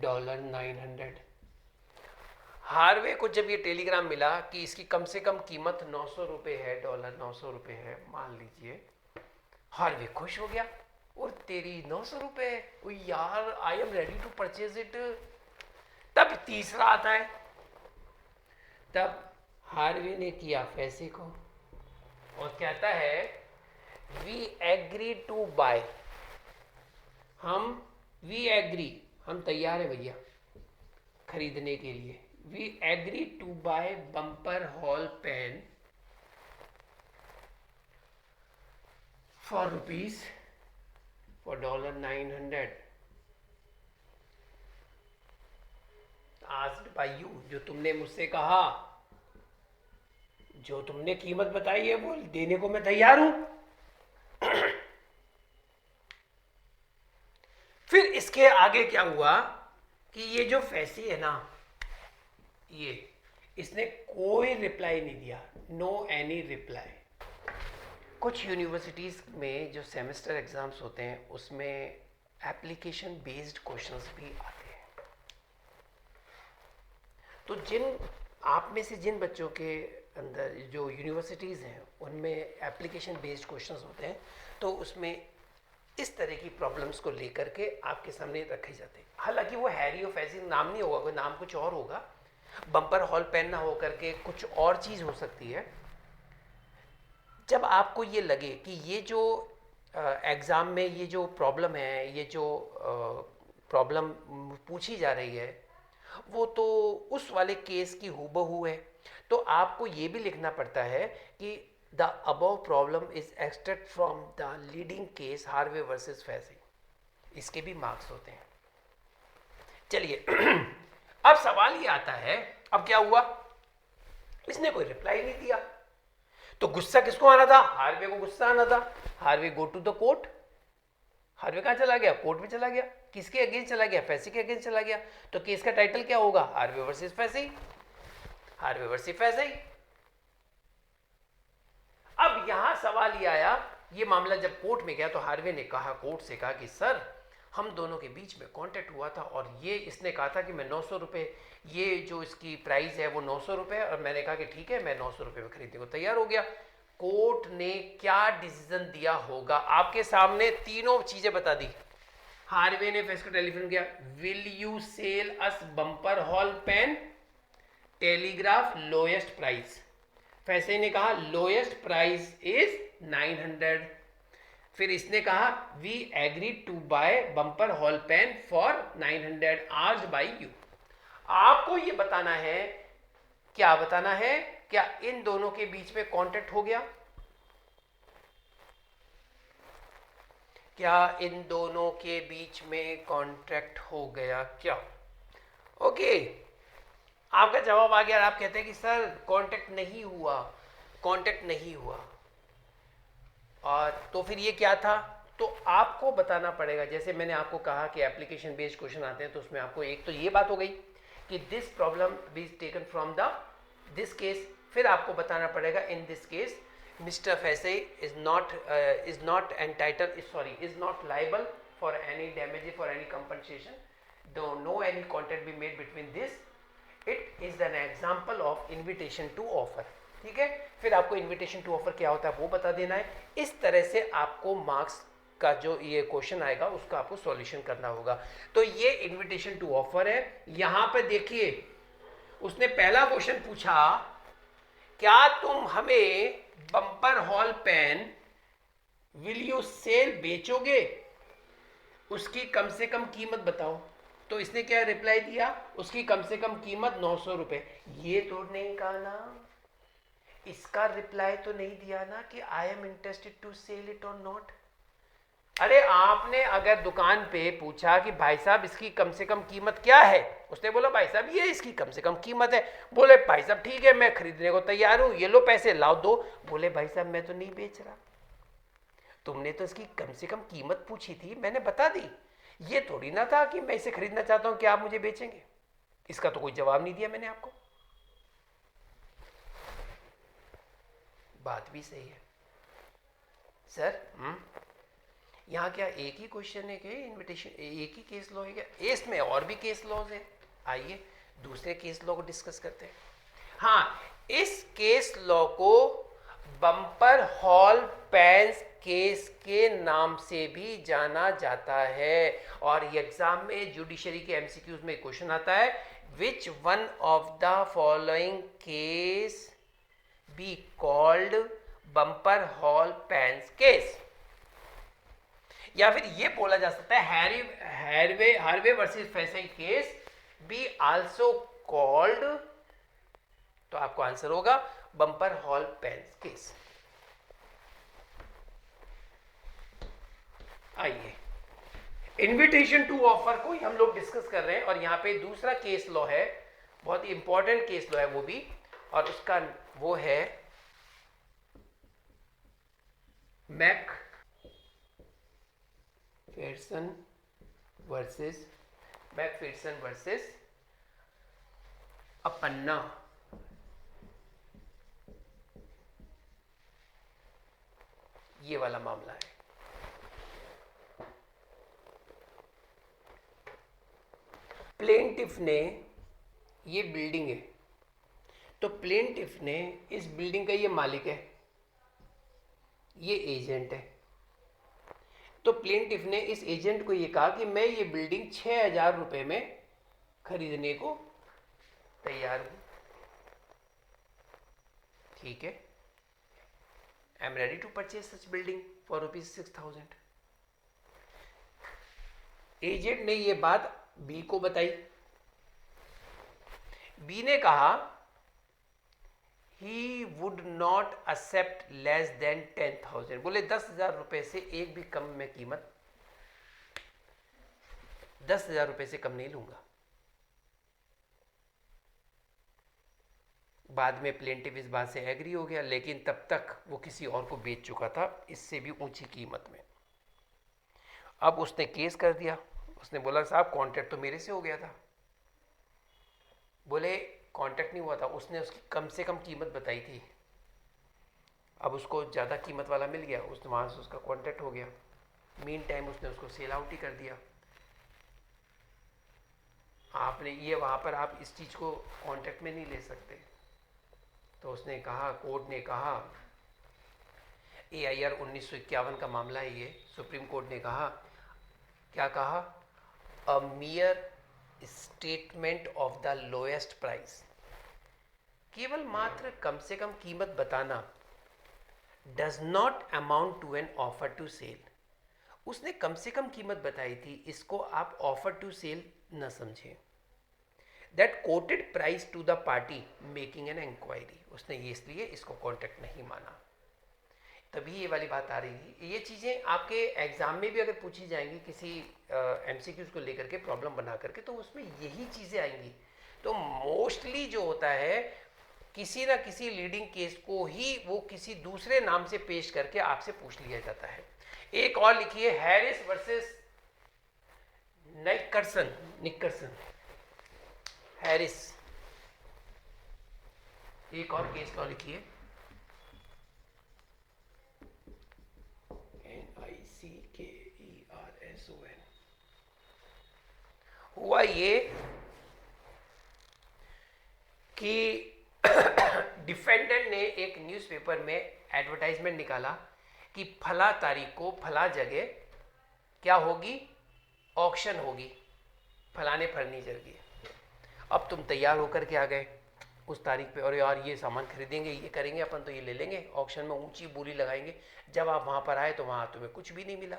$900। Harvey को जब ये टेलीग्राम मिला कि इसकी कम से कम कीमत 900 रुपये है, $900 है मान लीजिए, हार्वे खुश हो गया। और तेरी 900 रुपये, यार I am ready to purchase it. तब तीसरा आता है, तब हार्वे ने किया फैसी को और कहता है we agree to buy, we agree, हम तैयार है भैया खरीदने के लिए। We agree to buy Bumper Hall Pen for $900 asked by you. जो तुमने मुझसे कहा, जो तुमने कीमत बताई है वो देने को मैं तैयार हूं। फिर इसके आगे क्या हुआ कि ये जो फैसी है ना, ये इसने कोई रिप्लाई नहीं दिया, नो एनी रिप्लाई। कुछ यूनिवर्सिटीज में जो सेमेस्टर एग्जाम्स होते हैं उसमें एप्लीकेशन बेस्ड क्वेश्चंस भी आते हैं। तो आप में से जिन बच्चों के अंदर जो यूनिवर्सिटीज़ हैं उनमें एप्लीकेशन बेस्ड क्वेश्चंस होते हैं, तो उसमें इस तरह की प्रॉब्लम्स को लेकर के आपके सामने रखे जाते हैं। हालांकि वो हैरी और फैसी नाम नहीं होगा, कोई नाम कुछ और होगा, बम्पर हॉल पेन ना होकर के कुछ और चीज़ हो सकती है। जब आपको ये लगे कि ये जो एग्ज़ाम में ये जो प्रॉब्लम है, ये जो प्रॉब्लम पूछी जा रही है वो तो उस वाले केस की हूबहू है, तो आपको ये भी लिखना पड़ता है कि the above problem is extract from the leading case Harvey versus Facey. इसके भी मार्क्स होते हैं। चलिए अब सवाल ये आता है, अब क्या हुआ, इसने कोई रिप्लाई नहीं दिया, तो गुस्सा किसको आना था? हार्वे को गुस्सा आना था। Harvey go to the court. Harvey कहाँ चला गया? कोर्ट में चला गया। किसके अगेंस्ट चला गया? फैसी के अगेंस्ट चला गया। तो केस का टाइटल क्या होगा? Harvey versus फैसी। Harvey versus फैसी। अब यहां सवाल ये आया, ये मामला जब कोर्ट में गया तो हार्वे ने कहा, कोर्ट से कहा कि सर हम दोनों के बीच में कांटेक्ट हुआ था और ये इसने कहा था कि मैं 900 रुपये, ये जो इसकी प्राइस है वो 900 रुपये, और मैंने कहा कि ठीक है मैं 900 रुपये में खरीदने को तैयार हो गया। कोर्ट ने क्या डिसीजन दिया होगा? आपके सामने तीनों चीजें बता दी। हार्वे ने फैसी को टेलीफोन किया, will you sell us Bumper Hall Pen, telegraph lowest price. Facey ने कहा लोएस्ट प्राइस इज 900। फिर इसने कहा we agree to buy Bumper Hall Pen for 900 asked by you. आपको ये बताना है, क्या बताना है, क्या इन दोनों के बीच में कांटेक्ट हो गया? क्या इन दोनों के बीच में कांटेक्ट हो गया क्या? ओके, आपका जवाब आ गया। आप कहते हैं कि सर कांटेक्ट नहीं हुआ, कांटेक्ट नहीं हुआ। और तो फिर ये क्या था? तो आपको बताना पड़ेगा, जैसे मैंने आपको कहा कि एप्लीकेशन बेस्ड क्वेश्चन आते हैं, तो उसमें आपको एक तो ये बात हो गई कि this problem is taken from the this case. फिर आपको बताना पड़ेगा in this case Mr Facey is not entitle, sorry, is not liable for any damage, for any compensation, no any contact be made between this, it is an example of invitation to offer. ठीक है, फिर आपको invitation to offer क्या होता है वो बता देना है। इस तरह से आपको मार्क्स का जो ये क्वेश्चन आएगा उसका आपको सॉल्यूशन करना होगा। तो ये इन्विटेशन टू ऑफर है। यहां पे देखिए उसने पहला क्वेश्चन पूछा, क्या तुम हमें Bumper Hall Pen will you sell, बेचोगे, उसकी कम से कम कीमत बताओ। तो इसने क्या रिप्लाई दिया? उसकी कम से कम कीमत 900 रुपए। ये तो नहीं कहा ना, इसका रिप्लाई तो नहीं दिया ना कि I am interested to sell it और नॉट। अरे आपने अगर दुकान पे पूछा कि भाई साहब इसकी कम से कम कीमत क्या है, उसने बोला भाई साहब ये इसकी कम से कम कीमत है, बोले भाई साहब ठीक है मैं खरीदने को तैयार हूं, ये लो पैसे लाओ दो, बोले भाई साहब मैं तो नहीं बेच रहा, तुमने तो इसकी कम से कम कीमत पूछी थी, मैंने बता दी, ये थोड़ी ना था कि मैं इसे खरीदना चाहता हूं कि आप मुझे बेचेंगे। इसका तो कोई जवाब नहीं दिया मैंने आपको। बात भी सही है सर। यहाँ क्या एक ही क्वेश्चन है कि इनविटेशन एक ही केस लॉ है क्या? इसमें और भी केस लॉज है, आइए दूसरे केस लॉ को डिस्कस करते हैं। हाँ, इस केस लॉ को बम्पर हॉल पेंस केस के नाम से भी जाना जाता है, और एग्जाम में जुडिशरी के एमसीक्यूज में क्वेश्चन आता है, which one of the following case be called Bumper Hall Pen's case. या फिर ये बोला जा सकता है Harvey versus Facey case be also called, तो आपको आंसर होगा बम्पर हॉल पेंस केस। आइए इनविटेशन टू ऑफर को हम लोग डिस्कस कर रहे हैं, और यहां पे दूसरा केस लॉ है, बहुत ही इंपॉर्टेंट केस लॉ है वो भी, और उसका वो है मैकफेरसन वर्सेस अपन्ना। ये वाला मामला है। प्लेंटिफ ने, ये बिल्डिंग है, तो प्लेंटिफ ने इस बिल्डिंग का ये मालिक है, ये एजेंट है, तो प्लेंटिफ ने इस एजेंट को ये कहा कि मैं ये बिल्डिंग 6,000 रुपए में खरीदने को तैयार हूं, ठीक है, I am ready to purchase such building for ₹6,000। Agent ने ये बात बी को बताई, बी ने कहा he would not accept less than 10,000, बोले 10,000 रुपए से एक भी कम में कीमत, 10,000 रुपए से कम नहीं लूंगा। बाद में प्लेंटिफ इस बात से एग्री हो गया, लेकिन तब तक वो किसी और को बेच चुका था इससे भी ऊंची कीमत में। अब उसने केस कर दिया, उसने बोला साहब कॉन्ट्रैक्ट तो मेरे से हो गया था, बोले कॉन्ट्रैक्ट नहीं हुआ था, उसने उसकी कम से कम कीमत बताई थी, अब उसको ज़्यादा कीमत वाला मिल गया, उसने वहाँ से उसका कॉन्ट्रैक्ट हो गया, मीन टाइम उसने उसको सेल आउट ही कर दिया। आपने ये वहाँ पर आप इस चीज़ को कॉन्ट्रैक्ट में नहीं ले सकते, तो उसने कहा, कोर्ट ने कहा, AIR 1951 का मामला है ये, सुप्रीम कोर्ट ने कहा, क्या कहा, a mere statement of the lowest price, केवल मात्र कम से कम कीमत बताना does not amount to an offer to sell. उसने कम से कम कीमत बताई थी, इसको आप ऑफर टू सेल न समझें। That quoted price to the party making an enquiry, उसने ये इसलिए इसको कॉन्ट्रैक्ट नहीं माना, तभी ये वाली बात आ रही है। ये चीज़ें आपके एग्जाम में भी अगर पूछी जाएंगी किसी MCQs को लेकर के प्रॉब्लम बना करके, तो उसमें यही चीज़ें आएंगी। तो मोस्टली जो होता है, किसी ना किसी लीडिंग केस को ही वो किसी दूसरे नाम से पेश करके आपसे पूछ लिया जाता है। एक और लिखिए, हैरिस वर्सेस निकर्सन, हैरिस, एक और केस लॉ लिखिए, NICKERSON। हुआ ये कि डिफेंडेंट ने एक न्यूज़पेपर में एडवर्टाइजमेंट निकाला कि फला तारीख को फला जगह क्या होगी, ऑक्शन होगी फलाने फर्नीचर की। अब तुम तैयार होकर के आ गए उस तारीख पे, और यार ये सामान खरीदेंगे, ये करेंगे अपन, तो ये ले लेंगे, ऑक्शन में ऊंची बोली लगाएंगे। जब आप वहां पर आए तो वहां तुम्हें कुछ भी नहीं मिला,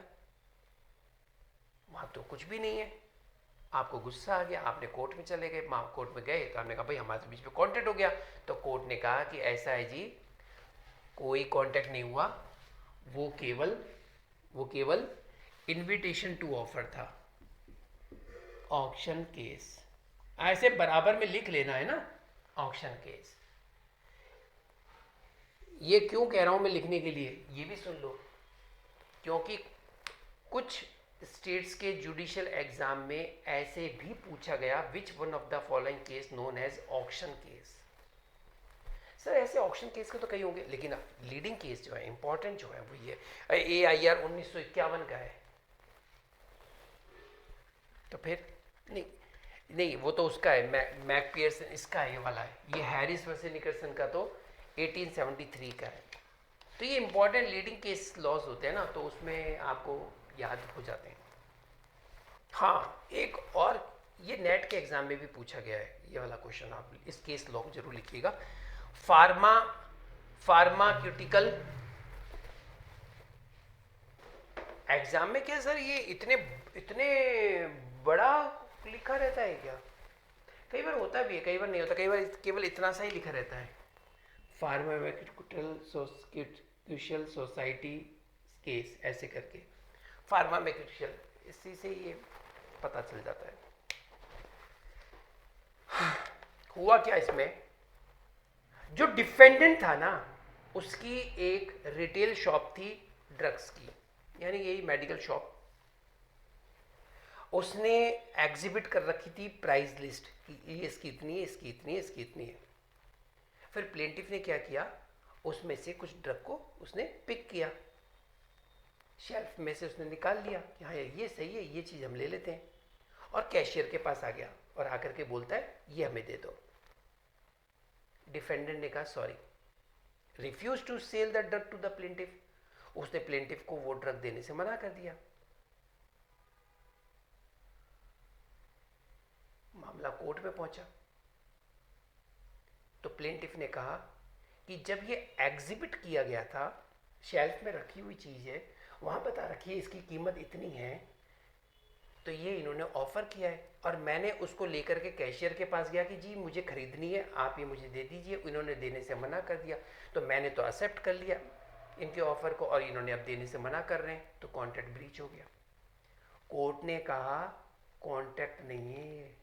वहां तो कुछ भी नहीं है, आपको गुस्सा आ गया, आपने कोर्ट में चले गए, कोर्ट में गए तो आपने कहा भाई हमारे बीच में कॉन्ट्रैक्ट हो गया, तो कोर्ट ने कहा कि ऐसा है जी कोई कांटेक्ट नहीं हुआ, वो केवल इनविटेशन टू ऑफर था। ऑक्शन केस ऐसे बराबर में लिख लेना है ना, ऑक्शन केस। ये क्यों कह रहा हूं मैं लिखने के लिए, ये भी सुन लो, क्योंकि कुछ स्टेट्स के जुडिशियल एग्जाम में ऐसे भी पूछा गया, which one of the following case known as auction case. Sir ऐसे ऑक्शन केस के तो कई होंगे, लेकिन लीडिंग केस जो है, इंपॉर्टेंट जो है वो ये AIR 1951 का है। तो फिर नहीं वो तो उसका है, मैक पियर्सन इसका है, ये वाला है। ये हैरिस वर्सेस निकलसन का तो 1873 का है। तो ये इंपॉर्टेंट लीडिंग केस लॉज होते हैं ना, तो उसमें आपको याद हो जाते हैं। हाँ एक और, ये नेट के एग्जाम में भी पूछा गया है ये वाला क्वेश्चन, आप इस केस लॉ जरूर लिखिएगा। फार्माक्यूटिकल एग्जाम में क्या सर ये इतने बड़ा लिखा रहता है क्या? कई बार होता भी है, कई बार नहीं होता, कई बार केवल इतना सा ही लिखा रहता है। फार्माक्यूटिकल सोसाइटी केस ऐसे करके, फार्माक्यूटिकल, इसी से ये पता चल जाता है। हुआ क्या इसमें, जो डिफेंडेंट था ना, उसकी एक रिटेल शॉप थी ड्रग्स की, यानी यही मेडिकल शॉप। उसने एग्जिबिट कर रखी थी प्राइस लिस्ट कि ये इसकी इतनी है, इसकी इतनी है, इसकी इतनी है। फिर प्लेंटिफ ने क्या किया, उसमें से कुछ ड्रग को उसने पिक किया, शेल्फ में से उसने निकाल लिया कि हाँ ये सही है, ये चीज़ हम ले लेते हैं, और कैशियर के पास आ गया और आकर के बोलता है ये हमें दे दो। डिफेंडेंट ने कहा sorry, refuse to sell the drug to the plaintiff. उसने प्लेंटिफ को वो ड्रग देने से मना कर दिया। मामला कोर्ट में पहुंचा, तो प्लेंटिफ ने कहा कि जब ये एग्जिबिट किया गया था, शेल्फ में रखी हुई चीज है, वहां बता रखी है इसकी कीमत इतनी है, तो ये इन्होंने ऑफर किया है और मैंने उसको लेकर के कैशियर के पास गया कि जी मुझे खरीदनी है, आप ये मुझे दे दीजिए। इन्होंने देने से मना कर दिया, तो मैंने तो एक्सेप्ट कर लिया इनके ऑफर को, और इन्होंने अब देने से मना कर रहे हैं, तो कॉन्ट्रैक्ट ब्रीच हो गया। कोर्ट ने कहा कॉन्ट्रैक्ट नहीं है।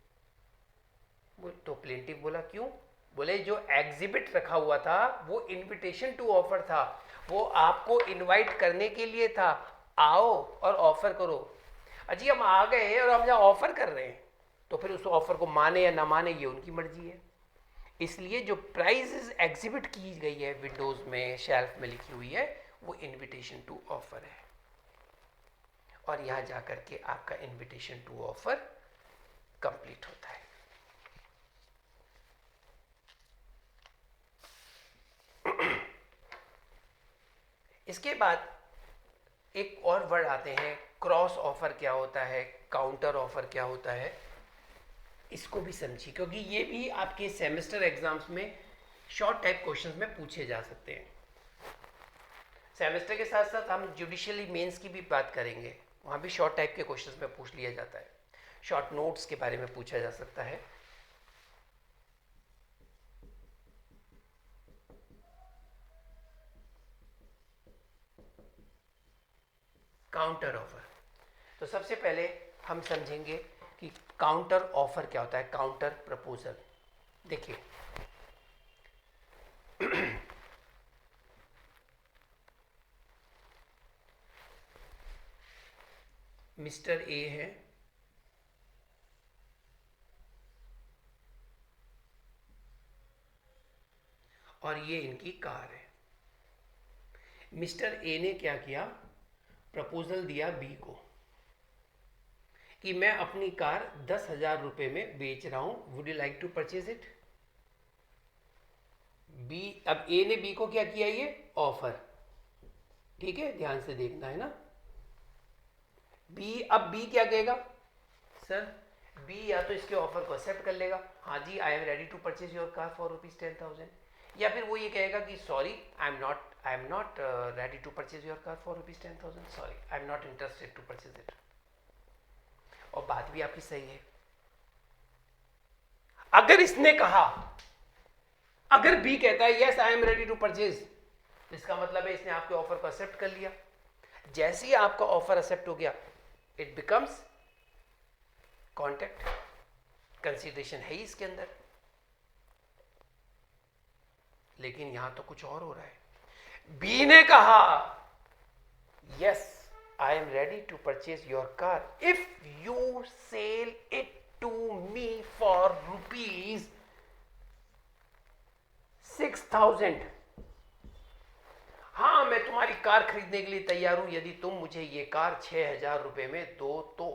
तो प्लेंटिफ बोला क्यों? बोले जो एग्जिबिट रखा हुआ था वो इनविटेशन टू ऑफर था, वो आपको इनवाइट करने के लिए था, आओ और ऑफर करो। अजी हम आ गए और हम जहाँ ऑफर कर रहे हैं, तो फिर उस ऑफर को माने या ना माने ये उनकी मर्जी है। इसलिए जो प्राइस एग्जिबिट की गई है विंडोज में, शेल्फ में लिखी हुई है, वो इनविटेशन टू ऑफर है, और यहां जाकर के आपका इनविटेशन टू ऑफर कंप्लीट होता है। इसके बाद एक और वर्ड आते हैं, क्रॉस ऑफर क्या होता है, काउंटर ऑफर क्या होता है, इसको भी समझिए, क्योंकि ये भी आपके सेमेस्टर एग्जाम्स में शॉर्ट टाइप क्वेश्चंस में पूछे जा सकते हैं। सेमेस्टर के साथ साथ हम जुडिशियली मेंस की भी बात करेंगे, वहाँ भी शॉर्ट टाइप के क्वेश्चंस में पूछ लिया जाता है। शॉर्ट नोट्स के बारे में पूछा जा सकता है। काउंटर ऑफर, तो सबसे पहले हम समझेंगे कि काउंटर ऑफर क्या होता है, काउंटर प्रपोजल। देखिए मिस्टर ए है, और ये इनकी कार है। मिस्टर ए ने क्या किया, प्रपोजल दिया बी को कि मैं अपनी कार 10,000 रुपए में बेच रहा हूं, would you like to purchase it. B, अब ए ने बी को क्या किया, ये ऑफर, ठीक है, ध्यान से देखना है ना। बी, अब बी क्या कहेगा, सर बी या तो इसके ऑफर को एक्सेप्ट कर लेगा, हाँ जी I am ready to purchase your car for ₹10,000, या फिर वो ये कहेगा कि sorry I am not ready to purchase your car for ₹10,000, sorry I am not interested to purchase it. और बात भी आपकी सही है। अगर इसने कहा, अगर बी कहता है yes I am ready to purchase, तो इसका मतलब है इसने आपके ऑफर को एक्सेप्ट कर लिया। जैसे ही आपका ऑफर एक्सेप्ट हो गया, इट बिकम्स कॉन्ट्रैक्ट, कंसीडरेशन है ही इसके अंदर। लेकिन यहां तो कुछ और हो रहा है। बी ने कहा yes I am ready to purchase your car if you sell it to me for ₹6,000। हाँ, मैं तुम्हारी कार खरीदने के लिए तैयार हूं यदि तुम मुझे ये कार 6,000 रुपए में दो तो।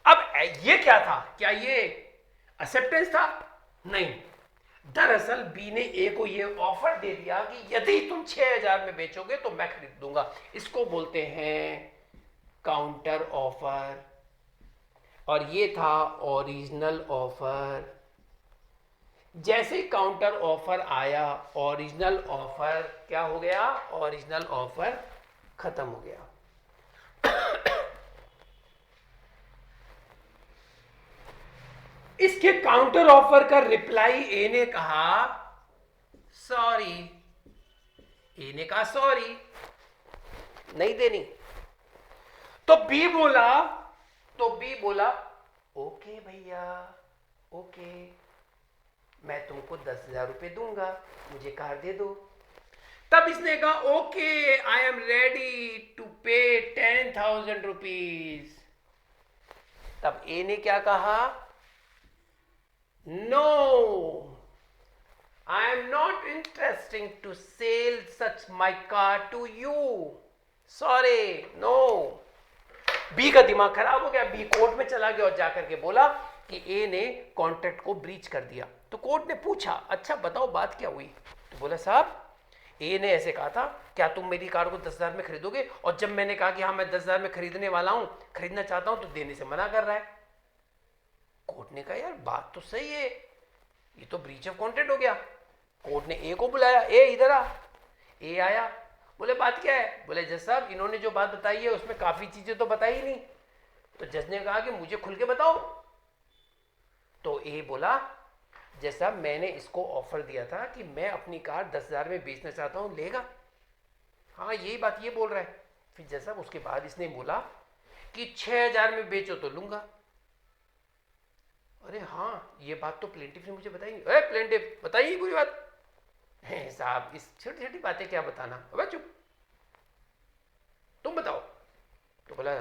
अब ये क्या था? क्या ये एक्सेप्टेंस था? नहीं। दरअसल बी ने ए को ये ऑफर दे दिया कि यदि तुम 6,000 में बेचोगे तो मैं खरीद दूंगा। इसको बोलते हैं काउंटर ऑफर, और ये था ओरिजिनल ऑफर। जैसे काउंटर ऑफर आया, ओरिजिनल ऑफर क्या हो गया? ओरिजिनल ऑफर खत्म हो गया। इसके काउंटर ऑफर का रिप्लाई ए ने कहा सॉरी। ए ने कहा सॉरी, नहीं देनी। तो बी बोला ओके भैया, ओके, मैं तुमको 10,000 रुपए दूंगा, मुझे कार दे दो। तब इसने कहा okay I am ready to pay 10,000 rupees. तब ए ने क्या कहा? No, I am not interesting to sell such my car to you, sorry, no. B का दिमाग खराब हो गया। बी कोर्ट में चला गया और जाकर के बोला कि ए ने कॉन्ट्रैक्ट को ब्रीच कर दिया। तो कोर्ट ने पूछा अच्छा बताओ बात क्या हुई? तो बोला साहब ए ने ऐसे कहा था, क्या तुम मेरी कार को 10,000 में खरीदोगे? और जब मैंने कहा कि हाँ मैं 10,000 में खरीदने वाला हूं, खरीदना चाहता हूं, तो देने से मना कर रहा है। कोर्ट ने कहा यार बात तो सही है, ये तो ब्रीच ऑफ कॉन्ट्रैक्ट हो गया। कोर्ट ने ए को बुलाया, ए इधर आ। ए आया, बोले बात क्या है? बोले जज साहब इन्होंने जो बात बताई है उसमें काफी चीजें तो बताई नहीं। तो जज ने कहा कि मुझे खुल के बताओ। तो ए बोला जज साहब मैंने इसको ऑफर दिया था कि मैं अपनी कार 10,000 में बेचना चाहता हूं, लेगा? हाँ यही बात ये बोल रहा है। फिर जज साहब उसके बाद इसने बोला कि 6,000 में बेचो तो लूंगा। अरे हाँ ये बात तो प्लेंटिफ ने मुझे बताई नहीं। अरे प्लेंटिफ बताइए पूरी बात। साहब इस छोटी छोटी बातें क्या बताना, अब चुप, तुम बताओ। तो बोला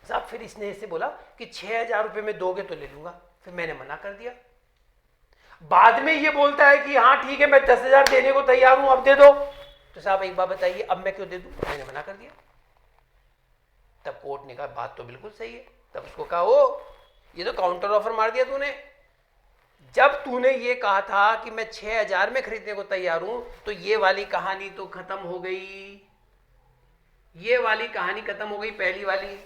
साहब, फिर इसने ऐसे बोला कि 6,000 रुपए में दोगे तो ले लूंगा। फिर मैंने मना कर दिया। बाद में ये बोलता है कि हाँ ठीक है मैं 10,000 देने को तैयार हूं, अब दे दो। तो साहब एक बात बताइए अब मैं क्यों दे दूं? मैंने मना कर दिया। तब कोर्ट ने कहा बात तो बिल्कुल सही है। तब उसको कहा ओ ये तो काउंटर ऑफर मार दिया तूने। जब तूने ये कहा था कि मैं 6,000 में खरीदने को तैयार हूं, तो ये वाली कहानी तो खत्म हो गई। ये वाली कहानी खत्म हो गई, पहली वाली।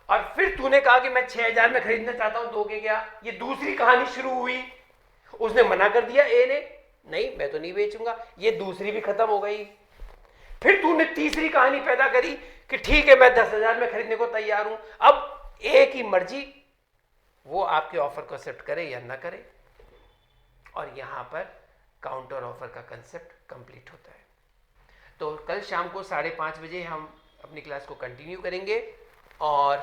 और फिर तूने कहा कि मैं 6,000 में खरीदना चाहता हूं, दोगे क्या? ये दूसरी कहानी शुरू हुई। उसने मना कर दिया ए ने, नहीं मैं तो नहीं बेचूंगा। ये दूसरी भी खत्म हो गई। फिर तूने तीसरी कहानी पैदा करी कि ठीक है मैं 10,000 में खरीदने को तैयार हूं। अब ए की मर्जी, वो आपके ऑफर को एक्सेप्ट करे या ना करे। और यहां पर काउंटर ऑफर का कंसेप्ट कंप्लीट होता है। तो कल शाम को 5:30 बजे हम अपनी क्लास को कंटिन्यू करेंगे और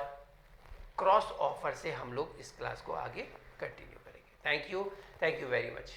क्रॉस ऑफर से हम लोग इस क्लास को आगे कंटिन्यू करेंगे। Thank you very much.